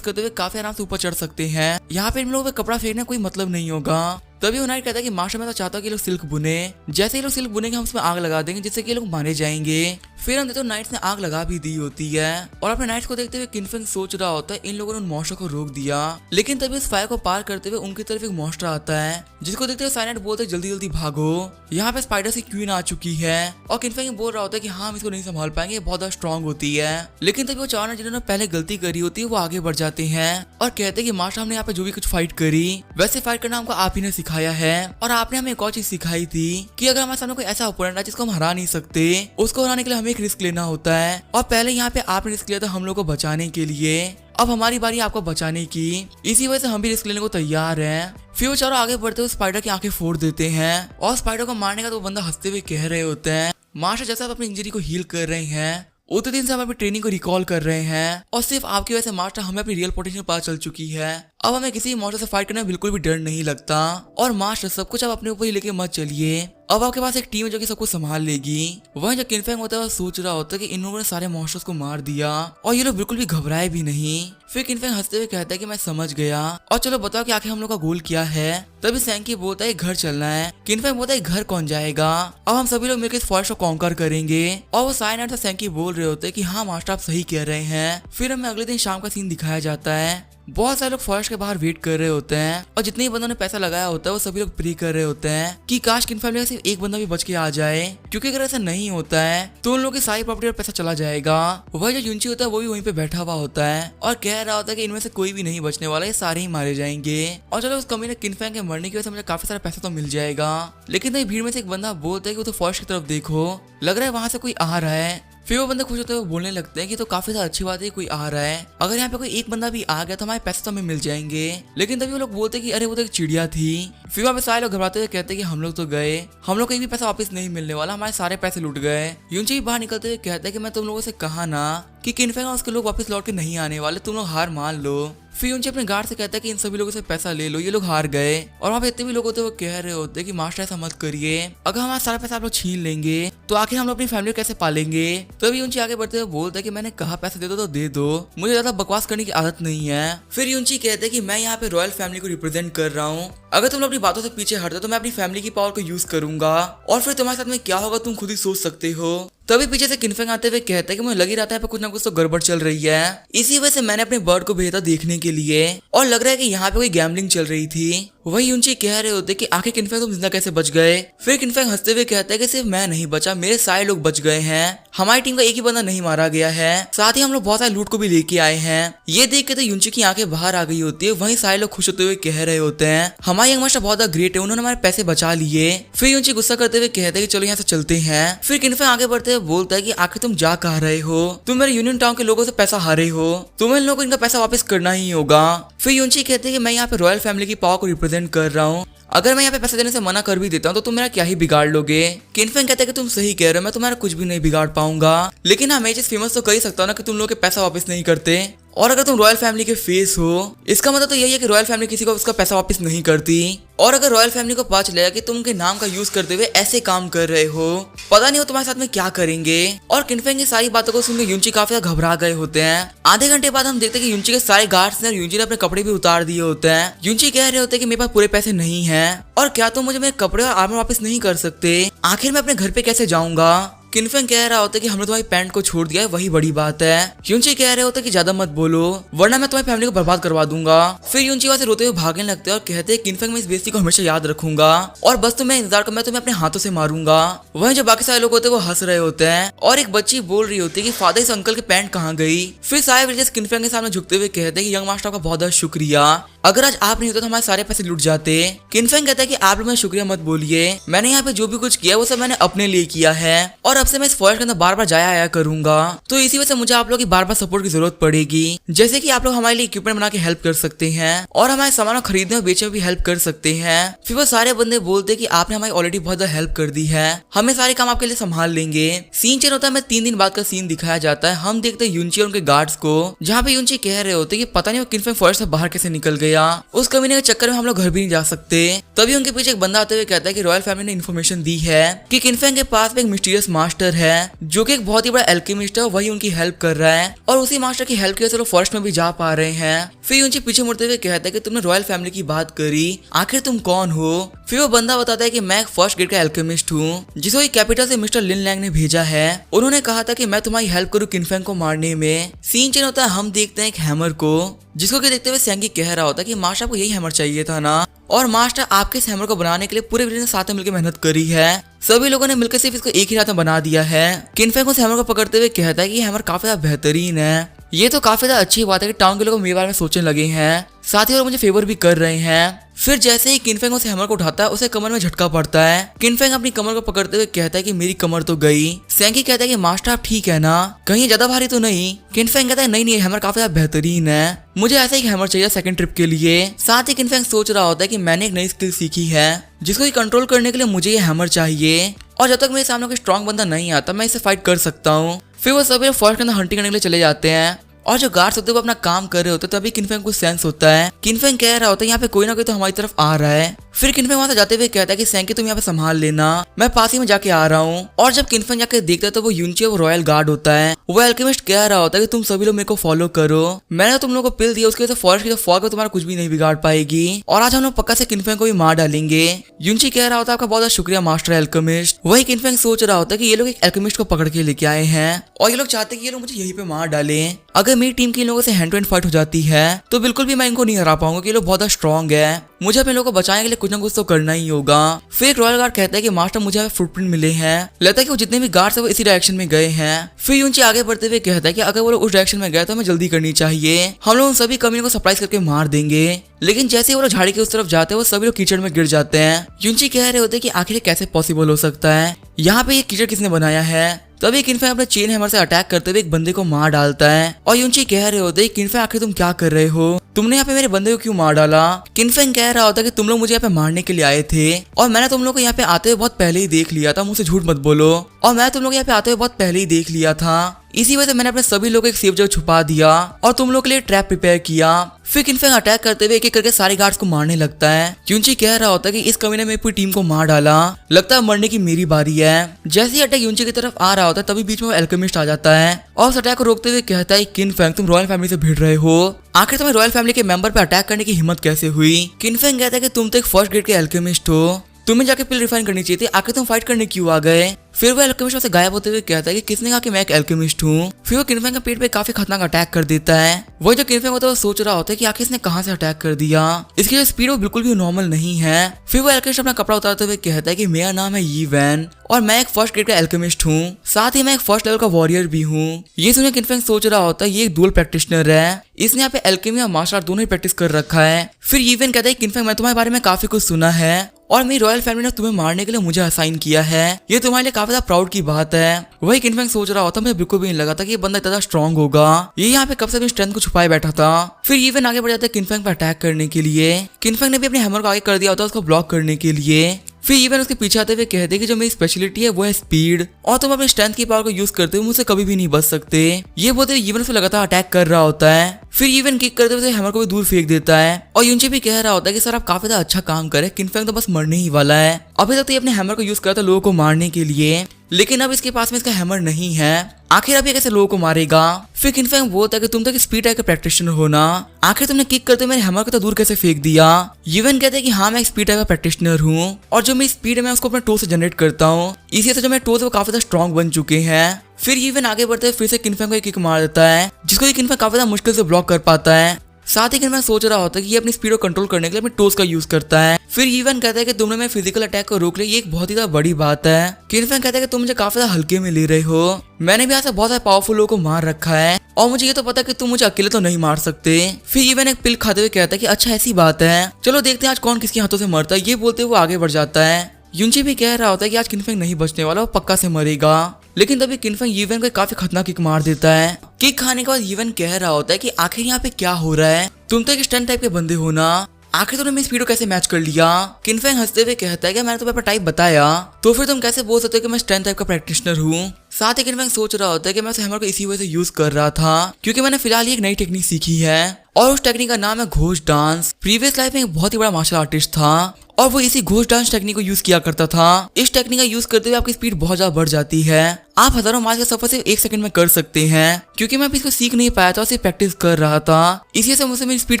करते हुए काफी आराम से ऊपर चढ़ सकते हैं। यहाँ पे इन लोगों पे कपड़ा फेंकने कोई मतलब नहीं होगा। तभी वो नाइट कहता है कि मास्टर मैं तो चाहता हूँ कि लोग सिल्क बुने, जैसे ही लोग सिल्क बुनेंगे हम उसमें आग लगा देंगे जिससे कि लोग मारे जाएंगे। फिर हम तो नाइट्स ने आग लगा भी दी होती है और अपने नाइट्स को देखते हुए किनफेंग सोच रहा होता है इन लोगों ने उन मॉन्स्टर को रोक दिया। लेकिन तभी उस फायर को पार करते हुए उनकी तरफ एक मॉन्स्टर आता है, जिसको देखते हुए साइलेंट बोलते हैं जल्दी जल्दी भागो, यहाँ पे स्पाइडर की क्वीन आ चुकी है। और किनफेंग बोल रहा होता है कि हाँ हम इसको नहीं संभाल पाएंगे, बहुत ज्यादा स्ट्रॉन्ग होती है। लेकिन तभी वो चार जिन्होंने पहले गलती करी होती है वो आगे बढ़ जाते हैं और कहते हैं कि मास्टर हमने यहाँ पे जो भी कुछ फाइट करी वैसे फाइट करना हमको आप ही ने सिखाया है, और आपने हमें एक और चीज सिखाई थी कि अगर हमारे सामने कोई ऐसा ओपोनेंट है जिसको हम हरा नहीं सकते, उसको हराने के लिए हमें एक रिस्क लेना होता है। और पहले यहाँ पे आपने रिस्क लिया था हम लोग को बचाने के लिए, अब हमारी बारी आपको बचाने की, इसी वजह से हम भी रिस्क लेने को तैयार हैं। फिर वो चारों आगे बढ़ते हुए स्पाइडर की आंखें फोड़ देते हैं और स्पाइडर को मारने का तो बंदा हंसते हुए कह रहे होते हैं मास्टर जैसे आप अपनी इंजरी को हील कर रहे हैं उतने दिन से हम अपनी ट्रेनिंग को रिकॉल कर रहे हैं और सिर्फ आपकी वजह से मास्टर हमें अपनी रियल पोटेंशियल पता चल चुकी है। अब हमें किसी मॉन्स्टर से फाइट करने में बिल्कुल भी डर नहीं लगता और मास्टर सब कुछ आप अपने ऊपर ही लेके मत चलिए, अब आपके पास एक टीम है जो कि सब कुछ संभाल लेगी। वहीं जो किनफेंग होता है वो सोच रहा होता है कि इन लोगों ने सारे मॉन्स्टर्स को मार दिया और ये लोग बिल्कुल भी घबराए भी नहीं। फिर किनफेंग हंसते हुए कहता है कि मैं समझ गया और चलो बताओ कि आखिर हम लोग का गोल क्या है। तभी सैंकी बोलता है घर चलना है। किनफेंग बोलता है घर कौन जाएगा, अब हम सभी लोग मिलकर इस फॉरेस्ट को कॉन्कर करेंगे। और वो साइलेंट से सैंकी बोल रहे होते हैं कि हाँ मास्टर आप सही कह रहे हैं। फिर हमें अगले दिन शाम का सीन दिखाया जाता है। बहुत सारे लोग फॉरेस्ट के बाहर वेट कर रहे होते हैं और जितने ही बंदों ने पैसा लगाया होता है वो सभी लोग प्रे कर रहे होते हैं कि काश किन फैमिली का सिर्फ एक बंदा भी बच के आ जाए, क्योंकि अगर ऐसा नहीं होता है तो उन लोगों की सारी प्रॉपर्टी और पैसा चला जाएगा। वह जो यूंची होता है वो भी वहीं पे बैठा हुआ होता है और कह रहा होता है कि इनमें से कोई भी नहीं बचने वाला, ये सारे ही मारे जाएंगे। और चलो उस कमीने किनफेंग के मरने की वजह से मुझे काफी सारा पैसा तो मिल जाएगा। लेकिन भीड़ में से एक बंदा बोलता है कि वो तो फॉरेस्ट की तरफ देखो, लग रहा है वहां से कोई आ रहा है। फिर वो बंदे खुश होते हुए बोलने लगते हैं कि तो काफी ज्यादा अच्छी बात है कोई आ रहा है, अगर यहाँ पे कोई एक बंदा भी आ गया तो हमारे पैसे तो हमें मिल जाएंगे। लेकिन तभी वो लोग बोलते हैं कि अरे वो तो एक चिड़िया थी। फिर वहाँ पे सारे लोग घबराते हुए कहते हैं कि हम लोग तो गए, हम लोग को एक भी पैसा वापस नहीं मिलने वाला, हमारे सारे पैसे लूट गए। यूंची भी बाहर निकलते हुए कहता है कि मैं तुम लोगों से कहा ना कि किनफेंग और उसके लोग वापस लौट के नहीं आने वाले, तुम लोग हार मान लो। फिर यूंची अपने गार्ड से कहता है कि इन सभी लोगों से पैसा ले लो, ये लोग हार गए। और वहाँ पे इतने भी लोग होते वो कह रहे होते कि मास्टर ऐसा मत करिए, अगर हमारा सारा पैसा आप लोग छीन लेंगे तो आखिर हम लोग अपनी फैमिली को कैसे पालेंगे। तो अभी यूंची आगे बढ़ते हुए बोलता है कि मैंने कहा पैसे दे दो तो दे दो, मुझे ज्यादा बकवास करने की आदत नहीं है। फिर यूंची कहते हैं कि मैं यहाँ पे रॉयल फैमिली को रिप्रेजेंट कर रहा हूँ, अगर तुम लोग अपनी बातों से पीछे हटते तो मैं अपनी फैमिली की पावर को यूज करूंगा और फिर तुम्हारे साथ में क्या होगा तुम खुद ही सोच सकते हो। तभी पीछे से किनफेंग आते हुए कहता है कि मुझे लग ही रहता है कुछ ना कुछ तो गड़बड़ चल रही है, इसी वजह से मैंने अपने बर्ड को भेजा देखने के लिए और लग रहा है कि यहाँ पे कोई गैम्बलिंग चल रही थी। वही यूंची कह रहे होते कि आखिर किनफेंग तुम जिंदा कैसे बच गए। फिर किनफेंग हंसते हुए कहता है कि सिर्फ मैं नहीं बचा, मेरे सारे लोग बच गए हैं, हमारी टीम का एक ही बंदा नहीं मारा गया है, साथ ही हम लोग बहुत सारे लूट को भी लेके आए हैं। ये देख के तो यूंची की आंखें बाहर आ गई होती है। वहीं सारे लोग खुश होते हुए कह रहे होते हैं हमारी यंग मास्टर बहुत ग्रेट है, उन्होंने हमारे पैसे बचा लिए। फिर यूंची गुस्सा करते हुए कहते हैं कि चलो यहाँ से चलते हैं। फिर किनफेंग आगे बढ़ते हुए बोलता है कि आखिर तुम जा कह रहे हो, तुम मेरे यूनियन टाउन के लोगों से पैसा हारे हो, तुम्हें इन लोगों को इनका पैसा वापस करना ही होगा। फिर यूंची कहते हैं कि मैं यहाँ पे रॉयल फैमिली की पावर को रिप्रेजेंट कर रहा हूँ, अगर मैं यहाँ पे पैसे देने से मना कर भी देता हूँ तो तुम मेरा क्या ही बिगाड़ लोगे। किनफेंग कहता है कि तुम सही कह रहे हो, मैं तुम्हारा कुछ भी नहीं बिगाड़ पाऊंगा, लेकिन हाँ मैं चीज फेमस तो कर ही सकता हूँ ना कि तुम लोग के पैसा वापस नहीं करते। और अगर तुम रॉयल फैमिली के फेस हो इसका मतलब तो यही है कि रॉयल फैमिली किसी को उसका पैसा वापस नहीं करती। और अगर रॉयल फैमिली को पता चलेगा कि तुम उनके नाम का यूज करते हुए ऐसे काम कर रहे हो, पता नहीं वो तुम्हारे साथ में क्या करेंगे। और किनफेंग की सारी बातों को सुनकर यूंची काफी ज्यादा घबरा गए होते हैं। आधे घंटे बाद हम देखते हैं कि यूंची के सारे गार्ड्स ने और यूंची ने अपने कपड़े भी उतार दिए होते हैं। यूंची कह रहे होते हैं कि मेरे पास पूरे पैसे नहीं है और क्या तुम मुझे मेरे कपड़े और आर्मर वापस नहीं कर सकते, आखिर मैं अपने घर पे कैसे जाऊंगा। किनफेंग कह रहा होता है कि हमने तुम्हारी पैंट को छोड़ दिया है, वही बड़ी बात है। यूनची कह रहे होते कि ज्यादा मत बोलो वरना मैं तुम्हारी फैमिली को बर्बाद करवा दूंगा। फिर यूनची वहां से रोते हुए भागने लगते हैं और कहते हैं किनफेंग मैं इस बेइज्जती को हमेशा याद रखूंगा और बस तुम्हें इंतजार कर, मैं तुम्हें अपने हाथों से मारूंगा। वहीं जो बाकी सारे लोग होते हैं वो हंस रहे होते हैं और एक बच्ची बोल रही होती है कि फादर इस अंकल की पैंट कहाँ गई। फिर सारे विलेजर्स किनफेंग के सामने झुकते हुए कहते हैं कि यंग मास्टर का बहुत बहुत शुक्रिया, अगर आज आप नहीं होते तो हमारे सारे पैसे लुट जाते। किनफेंग कहता है कि आप लोग मैं शुक्रिया मत बोलिए, मैंने यहाँ पे जो भी कुछ किया वो सब मैंने अपने लिए किया है और अब से मैं इस फॉरेस्ट के अंदर बार बार जाया आया करूंगा, तो इसी वजह से मुझे आप लोग की बार बार सपोर्ट की जरूरत पड़ेगी। जैसे कि आप लोग हमारे लिए इक्विपमेंट बना के हेल्प कर सकते हैं और हमारे सामान खरीदने और बेचने में भी हेल्प कर सकते हैं। फिर वो सारे बंदे बोलते हैं कि आपने हमारी ऑलरेडी बहुत ज्यादा हेल्प कर दी है, हमें सारे काम आपके लिए संभाल लेंगे। सीन चेंज होता है, 3 दिन बाद का सीन दिखाया जाता है। हम देखते हैं यूनची और उनके गार्ड्स को, जहाँ पे यूनची कह रहे होते कि पता नहीं वो किनफेंग फॉरेस्ट से बाहर कैसे निकल गया, उस कमीने के चक्कर में हम लोग घर भी नहीं जा सकते। तभी उनके पीछे एक बंदा आते हुए कहता है कि रॉयल फैमिली ने इन्फॉर्मेशन दी है कि किनफेंग के पास में एक मिस्टीरियस मास्टर है जो कि एक बहुत ही बड़ा एल्केमिस्ट है, वही उनकी हेल्प कर रहा है और उसी मास्टर की हेल्प की वजह से लोग फॉरेस्ट में भी जा पा रहे हैं। फिर यूनची पीछे मुड़ते हुए कहता है कि तुमने रॉयल फैमिली की बात करी, आखिर तुम कौन हो। फिर वो बंदा बताता है कि मैं एक फर्स्ट ग्रेड का एल्केमिस्ट हूँ जिसको एक कैपिटल से मिस्टर लिन लैंग ने भेजा है। उन्होंने कहा था कि मैं तुम्हारी हेल्प करूँ किनफेंग को मारने में। सीन चेंज होता है, हम देखते हैं एक हैमर को जिसको कि देखते हुए सैंगी कह रहा होता है कि मास्टर आपको यही हैमर चाहिए था ना, और मास्टर आपके इस हैमर को बनाने के लिए पूरे विलेज ने साथ में मिलकर मेहनत करी है, सभी लोगों ने मिलकर सिर्फ इसको एक ही रात में बना दिया है। किनफेंग उस हैमर को पकड़ते हुए कहता है कि हैमर काफी ज्यादा बेहतरीन है, ये तो काफी ज्यादा अच्छी बात है कि टाउन के लोग मेरे बारे में सोचने लगे हैं, साथ ही और मुझे फेवर भी कर रहे हैं। फिर जैसे ही किनफेंग उस हैमर को उठाता है उसे कमर में झटका पड़ता है। किनफेंग अपनी कमर को पकड़ते हुए कहता है कि मेरी कमर तो गई। सैंगी कहता है कि मास्टर आप ठीक है ना, कहीं ज्यादा भारी तो नहीं। किनफेंग कहता है नहीं नहीं, हैमर काफी ज्यादा बेहतरीन है, मुझे ऐसा ही हैमर चाहिए सेकंड ट्रिप के लिए। साथ ही किनफेंग सोच रहा होता है कि मैंने एक नई स्किल सीखी है जिसको कि कंट्रोल करने के लिए मुझे ये हैमर चाहिए और जब तक मेरे सामने कोई स्ट्रॉन्ग बंदा नहीं आता मैं इसे फाइट कर सकता हूँ। फिर वो सभी फॉरेस्ट के अंदर हंटिंग करने के लिए चले जाते हैं और जो गार्ड्स होते हैं वो अपना काम कर रहे होते हैं। तभी किनफेंग को सेंस होता है, किनफेंग कह रहा होता है यहाँ पे कोई ना कोई तो हमारी तरफ आ रहा है। फिर किनफेंग वहां से जाते हुए कहता है कि सैंकी तुम यहाँ पे संभाल लेना, मैं पास ही में जाके आ रहा हूँ। और जब किनफेंग जाके देखता है तो वो यूनची वो रॉयल गार्ड होता है। वो एल्केमिस्ट कह रहा होता है कि तुम सभी लोग मेरे को फॉलो करो, मैंने तुम लोगों को पिल दिया, उसकी वजह से फॉरेस्ट की तो फॉग में तुम्हारा कुछ भी नहीं बिगाड़ पाएगी और आज हम लोग पक्का से किनफेंग को भी मार डालेंगे। यूनची कह रहा होता है आपका बहुत शुक्रिया मास्टर एल्केमिस्ट। वही किनफेंग सोच रहा होता है कि ये लोग एक एल्केमिस्ट को पकड़ के लेके आए हैं और ये लोग चाहते हैं कि ये लोग मुझे यहीं पे मार डाले। अगर मेरी टीम के इन लोगों से हैंड टू हैंड फाइट हो जाती है तो बिल्कुल भी मैं इनको नहीं हरा पाऊंगा कि ये लोग बहुत स्ट्रॉन्ग है, मुझे अपने लोगों को बचाने के लिए कुछ ना कुछ तो करना ही होगा। फिर एक रॉयल गार्ड कहता है कि मास्टर मुझे फुटप्रिंट मिले हैं, लगता है कि वो जितने भी गार्ड्स है वो इसी डायरेक्शन में गए हैं। फिर यूनची आगे बढ़ते हुए कहता है कि अगर वो लोग उस डायरेक्शन में गए तो हमें जल्दी करनी चाहिए, हम लोग उन सभी कमीनों को सरप्राइज करके मार देंगे। लेकिन जैसे वो लोग झाड़ी के उस तरफ जाते हैं वो सभी लोग कीचड़ में गिर जाते हैं। यूनची कह रहे होते हैं कि आखिर कैसे पॉसिबल हो सकता है, यहाँ पे ये कीचड़ किसने बनाया है। तभी किनफेंग अपने चेन हैमर से अटैक करते हुए एक बंदे को मार डालता है और यूनची कह रहे होते हैं किनफेंग आखिर तुम क्या कर रहे हो, तुमने यहाँ पे मेरे बंदे को क्यों मार डाला। किनफेंग कह रहा होता है कि तुम लोग मुझे यहाँ पे मारने के लिए आए थे और मैंने तुम लोग को यहाँ पे आते हुए बहुत पहले ही देख लिया था, मुझसे झूठ मत बोलो, और मैं तुम लोग यहाँ पे आते हुए बहुत पहले ही देख लिया था, इसी वजह से मैंने अपने सभी लोगों को एक सेफ जगह छुपा दिया और तुम लोग के लिए ट्रैप प्रिपेयर किया। फिर किनफेंग अटैक करते हुए एक एक करके सारे गार्ड्स को मारने लगता है। यूनची कह रहा होता है कि इस कमीने में पूरी टीम को मार डाला, लगता है मरने की मेरी बारी है। जैसे ही अटैक यूनची की तरफ आ रहा होता है तभी बीच में वो एल्केमिस्ट आ जाता है और उस अटैक को रोकते हुए कहता है किनफेंग तुम रॉयल फैमिली से भिड़ रहे हो, आखिर तुम्हें रॉयल फैमिली के मेंबर पे अटैक करने की हिम्मत कैसे हुई। किनफेंग कहता है कि तुम तो एक फर्स्ट ग्रेड के एल्केमिस्ट हो, तुम्हें जाके पिल रिफाइन करनी चाहिए थी, आखिर तुम फाइट करने क्यों आ गए। फिर वो एल्केमिस्ट से गायब होते हुए कहता है कि किसने कहा कि मैं एक एल्केमिस्ट हूँ। फिर वो किनफेंग के पेट पे काफी खतरनाक अटैक कर देता है। वो जो किनफेंग होता है वो सोच रहा होता है कि आखिर इसने कहाँ से अटैक कर दिया, इसकी जो स्पीड वो बिल्कुल भी नॉर्मल नहीं है। फिर वो एल्केमिस्ट अपना कपड़ा उतारते हुए कहता है कि मेरा नाम है यी वैन और मैं एक फर्स्ट ग्रेड का एल्केमिस्ट हूँ, साथ ही मैं एक फर्स्ट लेवल का वॉरियर भी हूँ। ये सुनिए किनफेंग सोच रहा होता है ये एक डुअल प्रैक्टिशनर है, इसने यहाँ पे एल्केमी और मार्शल आर्ट दोनों ही प्रैक्टिस कर रखा है। फिर यी वैन कहता है किनफेंग मैं तुम्हारे बारे में काफी कुछ सुना है और मेरी रॉयल फैमिली ने तुम्हें मारने के लिए मुझे असाइन किया है, ये तुम्हारे लिए काफी ज्यादा प्राउड की बात है। वही किनफेंग सोच रहा होता मुझे बिल्कुल भी नहीं लगा था कि ये बंदा इतना स्ट्रॉन्ग होगा, ये यहाँ पे कब से अपनी स्ट्रेंथ को छुपाए बैठा था। फिर इवन आगे बढ़ जाता है किनफेंग पे अटैक करने के लिए। किनफेंग ने भी अपने हैमर को आगे कर दिया होता है उसको ब्लॉक करने के लिए। फिर इवन उसके पीछे आते हुए कहते हैं कि जो मेरी स्पेशलिटी है वो है स्पीड और तुम अपने स्ट्रेंथ की पावर को यूज करते हुए मुझसे कभी भी नहीं बच सकते। ये बोलते हुए इवन उसे लगातार अटैक कर रहा होता है। फिर इवन किक करते हुए हैमर को भी दूर फेंक देता है और यूनची भी कह रहा होता है कि सर आप काफी ज्यादा अच्छा काम करे, किनफेंग तो बस मरने ही वाला है, अभी तक तो ये अपने हैमर को यूज करता लोगों को मारने के लिए। लेकिन अब इसके पास में इसका हैमर नहीं है। आखिर अब ये कैसे लोगों को मारेगा। फिर किनफैंग बोलता है कि तुम तो स्पीड टाइप का प्रैक्टिशनर हो ना, आखिर तुमने किक करते मेरे हैमर को तो दूर कैसे फेंक दिया। यूवन कहते हैं कि हाँ मैं एक स्पीड टाइप का प्रैक्टिशनर हूँ और जो मेरी स्पीड है मैं उसको अपने टो से जनरेट करता हूँ, इसी से जो मेरे टोज वो काफी ज्यादा स्ट्रॉन्ग बन चुके हैं। फिर यूवन आगे बढ़ते हुए फिर से किनफैंग को एक किक मार देता है जिसको किनफैंग काफी ज्यादा मुश्किल से ब्लॉक कर पाता है। साथ ही मैं सोच रहा होता है कि ये अपनी स्पीड को कंट्रोल करने के लिए अपने टोस का यूज करता है। फिर यूवन कहता है कि तुमने मेरे फिजिकल अटैक को रोक लिया, ये एक बहुत ही ज्यादा बड़ी बात है। किनफैंग कहता है कि तुम मुझे काफी ज्यादा हल्के में ले रहे हो, मैंने भी आज बहुत सारे पावरफुल लोगों को मार रखा है और मुझे ये तो पता है कि तुम मुझे अकेले तो नहीं मार सकते। फिर यूवन एक पिल खाते हुए कहता है कि अच्छा ऐसी बात है, चलो देखते हैं आज कौन किसके हाथों से मरता है। ये बोलते हुए वो आगे बढ़ जाता है। यूनची भी कह रहा होता है कि आज किनफैंग नहीं बचने वाला, वो पक्का से मरेगा। लेकिन तभी किनफैंग यूवन को काफी खतरनाक किक मार देता है। किक खाने के बाद यूवन कह रहा होता है कि आखिर यहाँ पे क्या हो रहा है, तुम तो एक स्टंट टाइप के बंदे हो ना, आखिर तुमने मेरी स्पीड को कैसे मैच कर लिया। किनफैंग हंसते हुए कहता है कि मैंने तुम्हें टाइप बताया तो फिर तुम कैसे बोल सकते हो कि मैं स्टंट टाइप का प्रैक्टिशनर हूँ। साथ ही किनफैंग सोच रहा होता है कि मैं उस हैमर को इसी वजह से यूज कर रहा था क्योंकि मैंने फिलहाल एक नई टेक्निक सीखी है और उस टेक्निक का नाम है घोस्ट डांस। प्रीवियस लाइफ में एक बहुत ही बड़ा मार्शल आर्टिस्ट था और वो इसी घोस्ट डांस टेक्निक को यूज किया करता था। इस टेक्निक का यूज करते हुए आपकी स्पीड बहुत ज्यादा बढ़ जाती है, आप हजारों माइल का सफर सिर्फ 1 सेकंड में कर सकते हैं। क्योंकि मैं अभी इसको सीख नहीं पाया था, सिर्फ प्रैक्टिस कर रहा था, इसी से मुझसे मेरी स्पीड